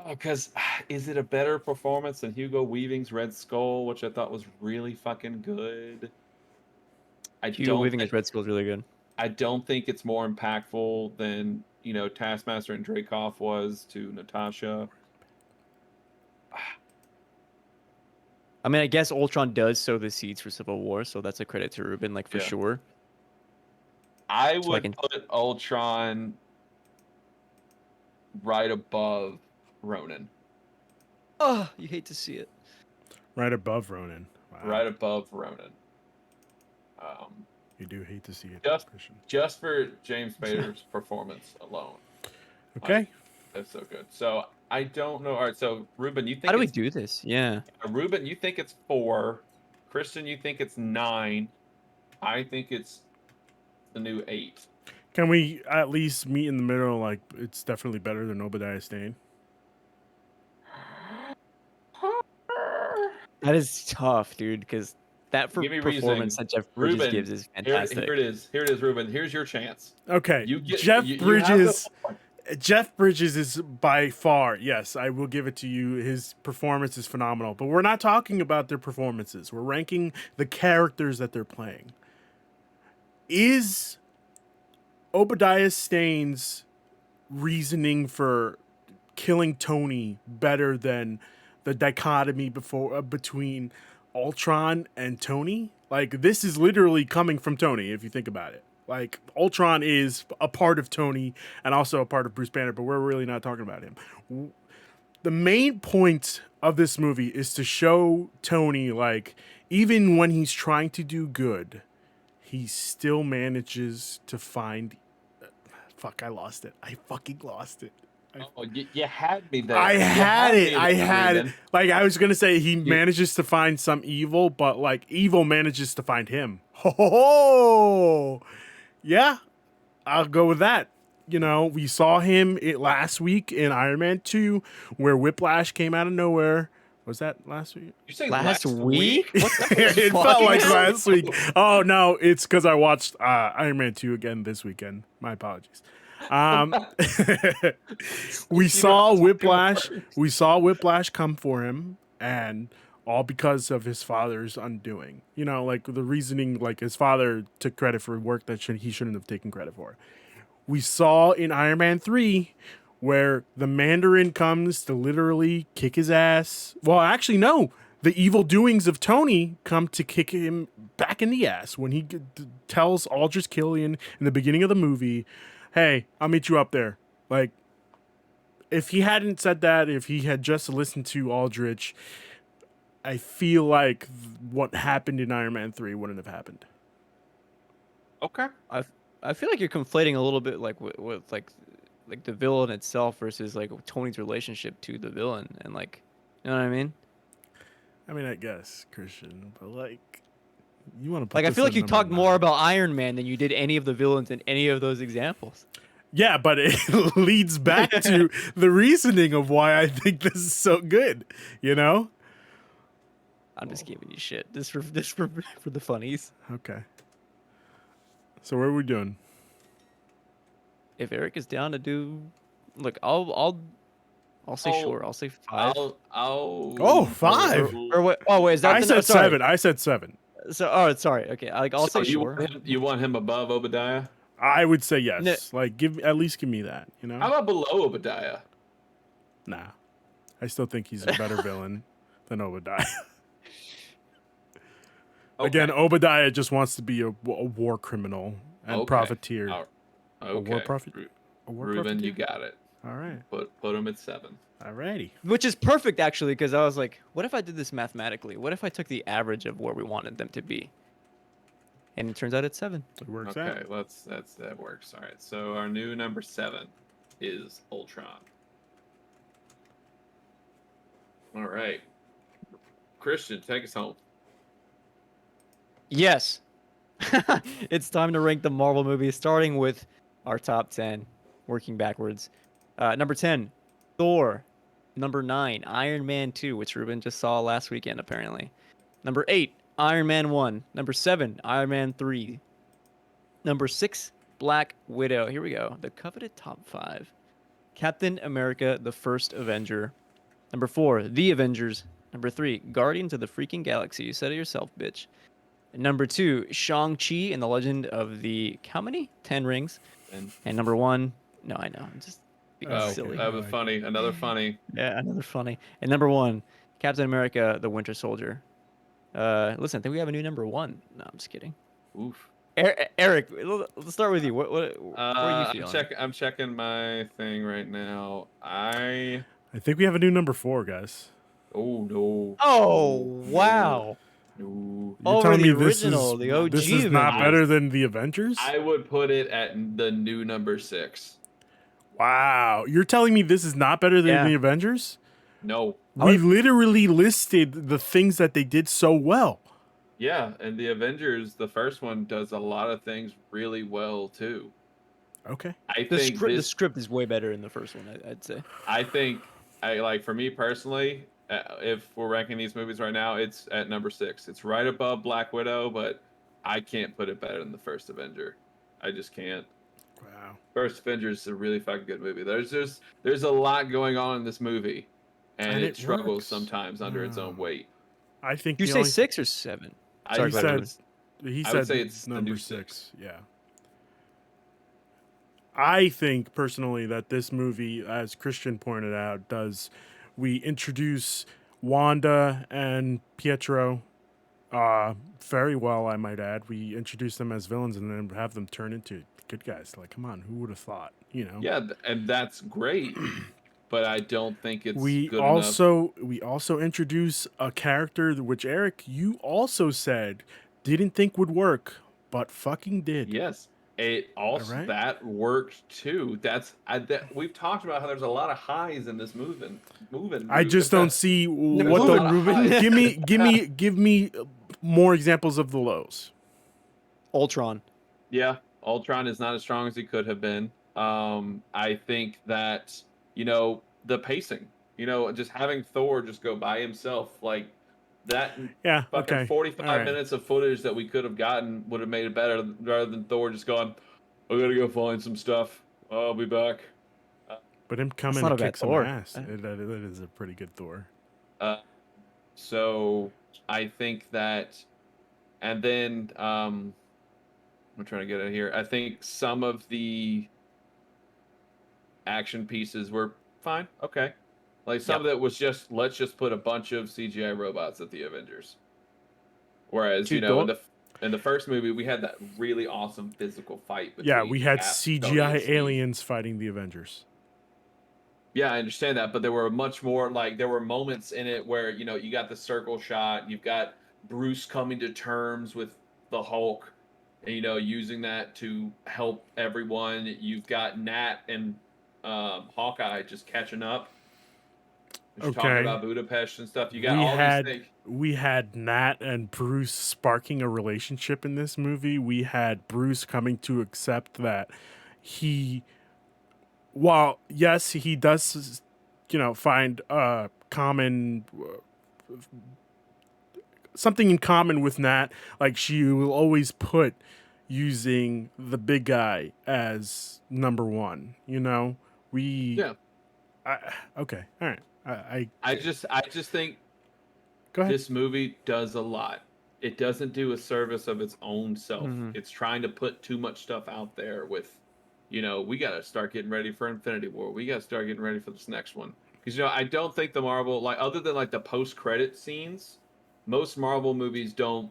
Because is it a better performance than Hugo Weaving's Red Skull, which I thought was really fucking good? Hugh Weaving as Red Skull is really good. I don't think it's more impactful than Taskmaster and Dreykov was to Natasha. I mean, I guess Ultron does sow the seeds for Civil War, so that's a credit to Ruben, like, for Yeah. sure. I So I would can- put Ultron right above Ronan. Oh, you hate to see it. Right above Ronan. Wow. Right above Ronan. You do hate to see it. Christian. Just for James Spader's performance alone. Okay. Like, that's so good. So I don't know. All right. So Ruben, you think How do we do this? Yeah. Ruben, you think it's 4. Christian, you think it's 9. I think it's the new 8. Can we at least meet in the middle? Like, it's definitely better than Obadiah Stane. That is tough, dude, because that Give me performance reasoning. that Jeff Bridges Ruben, gives is fantastic. Here it is. Here it is, Ruben. Here's your chance. Okay. You have Jeff the Bridges. point. Jeff Bridges is by far, yes, I will give it to you. His performance is phenomenal. But we're not talking about their performances. We're ranking the characters that they're playing. Is Obadiah Stane's reasoning for killing Tony better than the dichotomy between Ultron and Tony? Like, this is literally coming from Tony, if you think about it. Like, Ultron is a part of Tony and also a part of Bruce Banner, but we're really not talking about him. The main point of this movie is to show Tony, like, even when he's trying to do good, he still manages to find... Fuck, I lost it. I fucking lost it. You had me there. I had it. Ruben. Like, I was gonna say he manages to find some evil, but like evil manages to find him. Ho! Yeah, I'll go with that. We saw him last week in Iron Man 2, where Whiplash came out of nowhere. Was that last week? You say Last week? What the It fuck? felt like last week. Oh no, it's because I watched Iron Man 2 again this weekend. My apologies. We saw Whiplash. We saw Whiplash come for him, and all because of his father's undoing. Like the reasoning, like his father took credit for work that he shouldn't have taken credit for. We saw in Iron Man 3 where the Mandarin comes to literally kick his ass. Well, actually, no. the evil doings of Tony come to kick him back in the ass when he tells Aldrich Killian in the beginning of the movie, "Hey, I'll meet you up there." Like, if he hadn't said that, if he had just listened to Aldrich, I feel like what happened in Iron Man 3 wouldn't have happened. Okay. I feel like you're conflating a little bit like with like the villain itself versus like Tony's relationship to the villain, and like, you know what I mean? I mean, I guess, Christian, but like, you want to put Like, I this feel like at you number talked more 9. about Iron Man than you did any of the villains in any of those examples. Yeah, but it leads back to the reasoning of why I think this is so good, you know? I'm just giving you shit. This for the funnies. Okay. So what are we doing? If Eric is down to do, look, I'll say sure. I'll say 5. I'll. Oh, 5? Or what? Oh wait, is that I the said sorry. 7. I said 7. So sorry. Okay, like I'll say you sure. you want him above Obadiah? I would say yes. No. Like, at least give me that, you know? How about below Obadiah? Nah. I still think he's a better villain than Obadiah. Okay. Again, Obadiah just wants to be a war criminal and profiteer. Okay. A war prophet? A war Ruben, profiteer? you got it. All right. Put him at 7. Alrighty. Which is perfect actually, because I was like, what if I did this mathematically? What if I took the average of where we wanted them to be? And it turns out it's 7. It works Okay, out. that works. All right. So our new number 7 is Ultron. All right. Christian, take us home. Yes. It's time to rank the Marvel movies, starting with our top 10, working backwards. Number 10, Thor. Number 9, Iron Man 2, which Ruben just saw last weekend, apparently. Number 8, Iron Man 1. Number 7, Iron Man 3. Number 6, Black Widow. Here we go. The coveted top 5. Captain America, the First Avenger. Number 4, The Avengers. Number 3, Guardians of the Freaking Galaxy. You said it yourself, bitch. Number 2, Shang-Chi and the Legend of the... How many? 10 Rings. And number 1... No, I know. I'm just being silly. That was funny. Another funny. Yeah, another funny. And number 1, Captain America, the Winter Soldier. Listen, I think we have a new number 1. No, I'm just kidding. Oof. Eric, let's start with you. What are you feeling? I'm checking my thing right now. I think we have a new number 4, guys. Oh no. Oh wow. No. You're Over telling the me original, the OG this is not Avengers. better than the Avengers? I would put it at the new number 6. Wow. You're telling me this is not better than the Avengers? No. We literally listed the things that they did so well. Yeah, and the Avengers, the first one, does a lot of things really well too. Okay. The script is way better in the first one, I'd say. I think, for me personally, if we're ranking these movies right now, it's at number 6. It's right above Black Widow, but I can't put it better than the first Avenger. I just can't. Wow. First Avengers is a really fucking good movie. There's a lot going on in this movie, and it struggles works. sometimes under its own weight. I think you say 6 or 7? Sorry, he I said would say it's number 6. Yeah. I think personally that this movie, as Christian pointed out, we introduce Wanda and Pietro very well, I might add. We introduce them as villains and then have them turn into good guys. Like, come on, who would have thought? You know? Yeah, and that's great, but I don't think it's good enough. We also introduce a character which, Eric, you also said didn't think would work, but fucking did. Yes. It also that worked too. We've talked about how there's a lot of highs in this moving. I just don't see what the Ruben. Give me more examples of the lows. Ultron. Yeah, Ultron is not as strong as he could have been. I think that the pacing. Just having Thor just go by himself like that. Yeah, fucking 45 minutes of footage that we could have gotten would have made it better rather than Thor just going, I gotta go find some stuff. I'll be back. But him coming to kick some ass. That is a pretty good Thor. So I think that, and then I'm trying to get it here. I think some of the action pieces were fine. Okay. Like some of it was just let's just put a bunch of CGI robots at the Avengers. Whereas Dude, in the first movie we had that really awesome physical fight Yeah, between we had Cap, Tony, CGI and Steve. aliens fighting the Avengers. Yeah, I understand that, but there were much more like there were moments in it where you got the circle shot, you've got Bruce coming to terms with the Hulk, and using that to help everyone. You've got Nat and Hawkeye just catching up, just talking Okay. about Budapest and stuff. You got we all these had things. we had Nat and Bruce sparking a relationship in this movie. We had Bruce coming to accept that he, while yes, he does, find common something in common with Nat. Like she will always put using the big guy as number one. We Yeah, okay, all right. I just think Go ahead. this movie does a lot. It doesn't do a service of its own self. Mhm. It's trying to put too much stuff out there with, we got to start getting ready for Infinity War. We got to start getting ready for this next one. Because, I don't think the Marvel, like, other than like the post-credit scenes, most Marvel movies don't,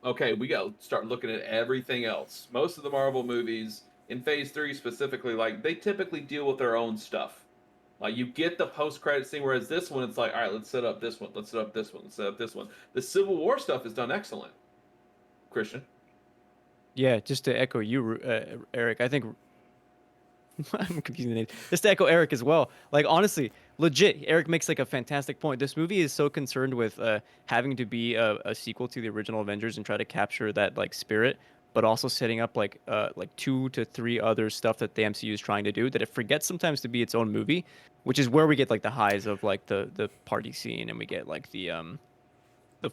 okay, we got to start looking at everything else. Most of the Marvel movies, in Phase 3 specifically, like, they typically deal with their own stuff. Like you get the post-credit scene, whereas this one, it's like, all right, let's set up this one, let's set up this one, let's set up this one. The Civil War stuff is done excellent. Christian, Yeah, just to echo you, Eric. I think I'm confusing the names. Just to echo Eric as well. Like honestly, legit, Eric makes like a fantastic point. This movie is so concerned with having to be a sequel to the original Avengers and try to capture that like spirit, but also setting up like 2 to 3 other stuff that the MCU is trying to do that it forgets sometimes to be its own movie, which is where we get like the highs of like the party scene and we get like the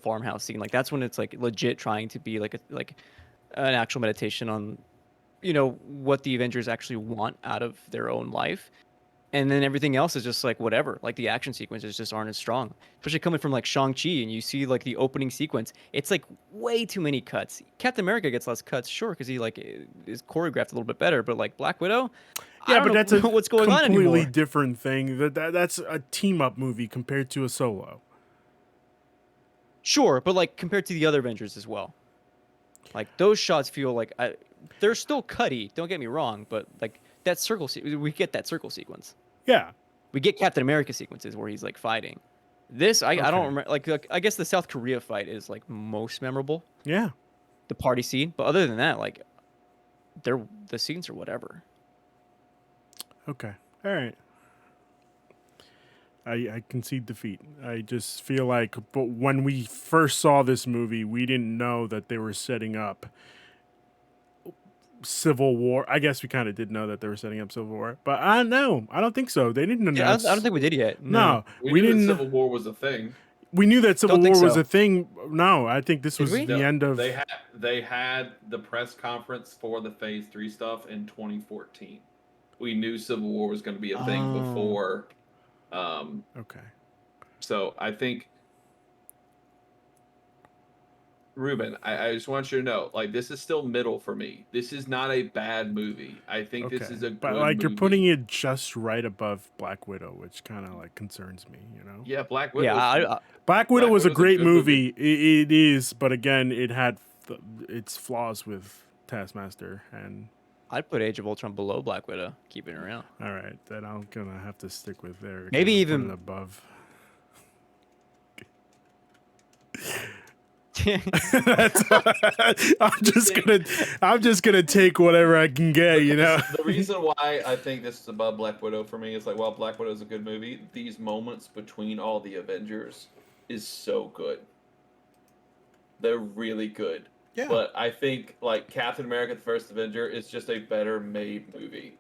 farmhouse scene. Like that's when it's like legit trying to be like an actual meditation on what the Avengers actually want out of their own life. And then everything else is just like whatever. Like the action sequences just aren't as strong. Especially coming from like Shang-Chi and you see like the opening sequence. It's like way too many cuts. Captain America gets less cuts, sure, because he like is choreographed a little bit better. But like Black Widow, I Yeah, but don't that's a know what's going on completely anymore. different thing. That's a team up movie compared to a solo. Sure, but like compared to the other Avengers as well. Like those shots feel like they're still cutty. Don't get me wrong, but like that we get that circle sequence. Yeah. We get Captain America sequences where he's like fighting. This I don't Okay. remember. Like I guess the South Korea fight is like most memorable, Yeah. the party scene. But other than that, like the scenes are whatever. Okay. All right. I concede defeat. I just feel like, but when we first saw this movie, we didn't know that they were setting up Civil War. I guess we kind of did know that they were setting up Civil War, but I no, I don't think so. They didn't Yeah, I don't announce. think we did yet. No, No, we we knew that didn't. Civil War was a thing. We knew that Civil don't think War was so. a thing. No, I think this Did was we? the No, end of. they had the press conference for the Phase 3 stuff in 2014. We knew Civil War was going to be a thing Oh, before. Um, Okay. so I think Ruben, I just want you to know, like this is still middle for me. This is not a bad movie. I think this Okay, is a but good like you're putting movie. it just right above Black Widow, which kind of like concerns me. Yeah, yeah. Black Widow Black was a Widow's a great good movie. movie. It is, but again, it had its flaws with Taskmaster. And I'd put Age of Ultron below Black Widow, keeping it around. all right, then I'm gonna have to stick with Eric Maybe and put it even. above. That's, I'm just gonna take whatever I can get. The reason why I think this is above Black Widow for me is like, while Black Widow is a good movie, these moments between all the Avengers is so good. They're really good. Yeah. But I think like Captain America: The First Avenger is just a better made movie.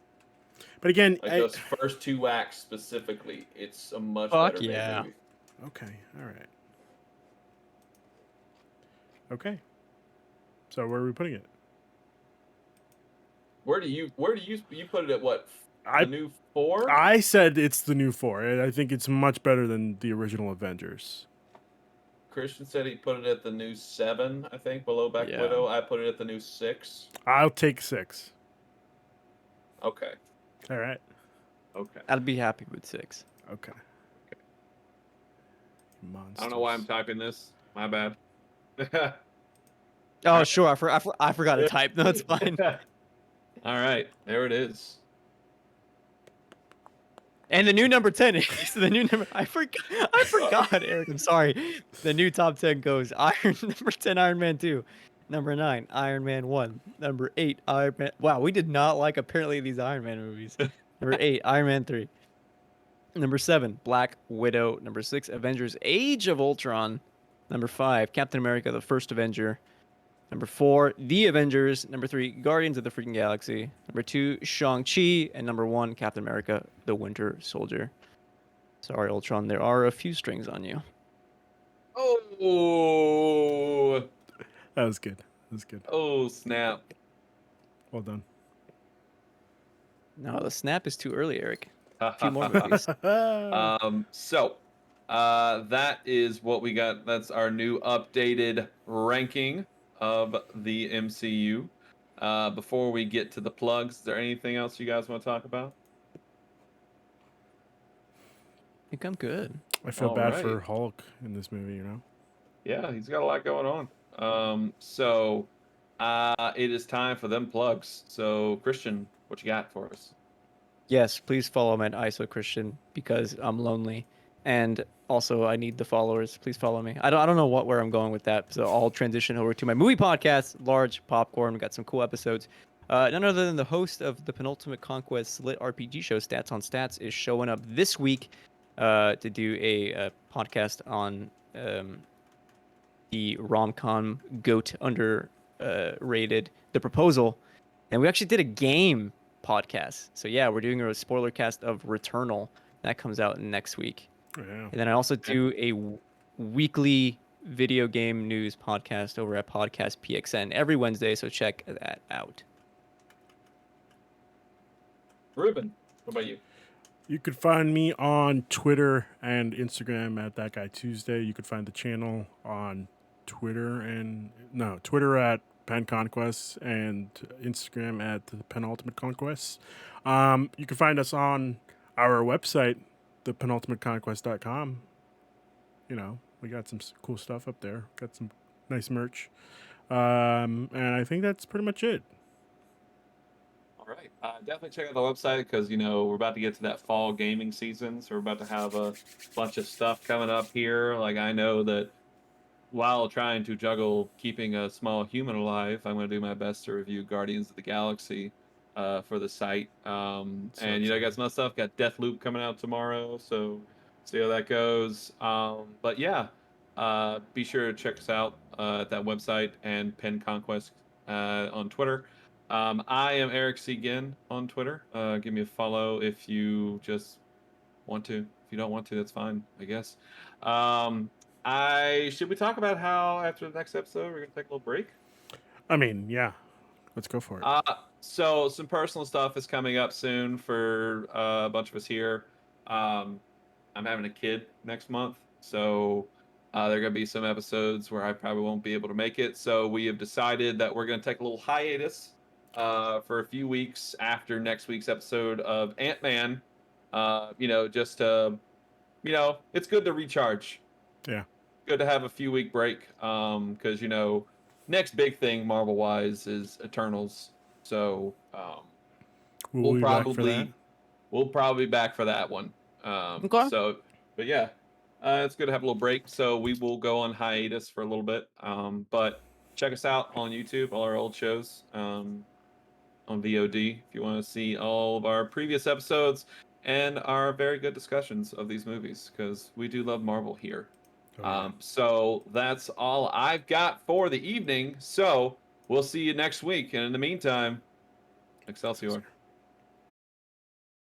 But again, Like those first 2 acts specifically, it's a much Fuck better yeah. made movie. okay, all right, okay. So where are we putting it? Where do you put it at what? I The new 4? I said it's the new 4. I think it's much better than the original Avengers. Christian said he put it at the new 7, I think, below Black Yeah. Widow. I put it at the new 6. I'll take 6. Okay. All right. Okay. I'd be happy with 6. Okay. I don't know why I'm typing this. My bad. Oh, sure. I forgot to type. No, it's fine. All right, there it is. And the new number 10 is the new number. I forgot, Eric. I'm sorry. The new top 10 goes number 10, Iron Man 2. Number 9, Iron Man 1. Number 8, Iron Man. Wow, we did not like apparently these Iron Man movies. Number 8, Iron Man 3. Number 7, Black Widow. Number 6, Avengers Age of Ultron. Number 5, Captain America, the First Avenger. Number 4, The Avengers. Number 3, Guardians of the Freaking Galaxy. Number 2, Shang-Chi. And number 1, Captain America, the Winter Soldier. Sorry, Ultron, there are a few strings on you. Oh, That was good. That was good. oh, snap. Well done. No, the snap is too early, Eric. A few more movies. That is what we got. That's our new updated ranking of the MCU. Before we get to the plugs, is there anything else you guys want to talk about? I think I'm good. I feel All bad right. for Hulk in this movie, you know? Yeah, he's got a lot going on. It is time for them plugs. So, Cristian, what you got for us? Yes, please follow me at ISO Christian because I'm lonely. And also I need the followers. Please follow me. I don't know where I'm going with that. So I'll transition over to my movie podcast, Large Popcorn. We got some cool episodes. None other than the host of the Penultimate Conquest Lit RPG show, Stats on Stats, is showing up this week to do a podcast on the rom-com GOAT underrated The Proposal. And we actually did a game podcast. So yeah, we're doing a spoiler cast of Returnal. That comes out next week. Yeah. And then I also do a weekly video game news podcast over at Podcast PXN every Wednesday, so check that out. Ruben, what about you? You could find me on Twitter and Instagram at That Guy Tuesday. You could find the channel on Twitter at Pen Conquest and Instagram at the Penultimate Conquest. You can find us on our website, thepenultimateconquest.com. You know, we got some cool stuff up there. Got some nice merch. And I think that's pretty much it. All right. Definitely check out the website because, we're about to get to that fall gaming season. So we're about to have a bunch of stuff coming up here. Like, I know that while trying to juggle keeping a small human alive, I'm going to do my best to review Guardians of the Galaxy for the site. And, I got some other stuff. Got Deathloop coming out tomorrow. So see how that goes. But yeah, be sure to check us out at that website and Pen Conquest on Twitter. I am Eric C. Ginn on Twitter. Give me a follow if you just want to. If you don't want to, that's fine, I guess. Should we talk about how after the next episode we're gonna take a little break? I mean, yeah. Let's go for it. So some personal stuff is coming up soon for a bunch of us here. I'm having a kid next month, so there are gonna be some episodes where I probably won't be able to make it. So we have decided that we're gonna take a little hiatus for a few weeks after next week's episode of Ant-Man. Just to, it's good to recharge. Yeah. Good to have a few week break. Because next big thing Marvel wise is Eternals. So we'll probably be back for that one. Okay. So, but yeah, it's good to have a little break. So we will go on hiatus for a little bit. But check us out on YouTube, all our old shows. On VOD if you want to see all of our previous episodes and our very good discussions of these movies because we do love Marvel here. So that's all I've got for the evening. So we'll see you next week. And in the meantime, Excelsior.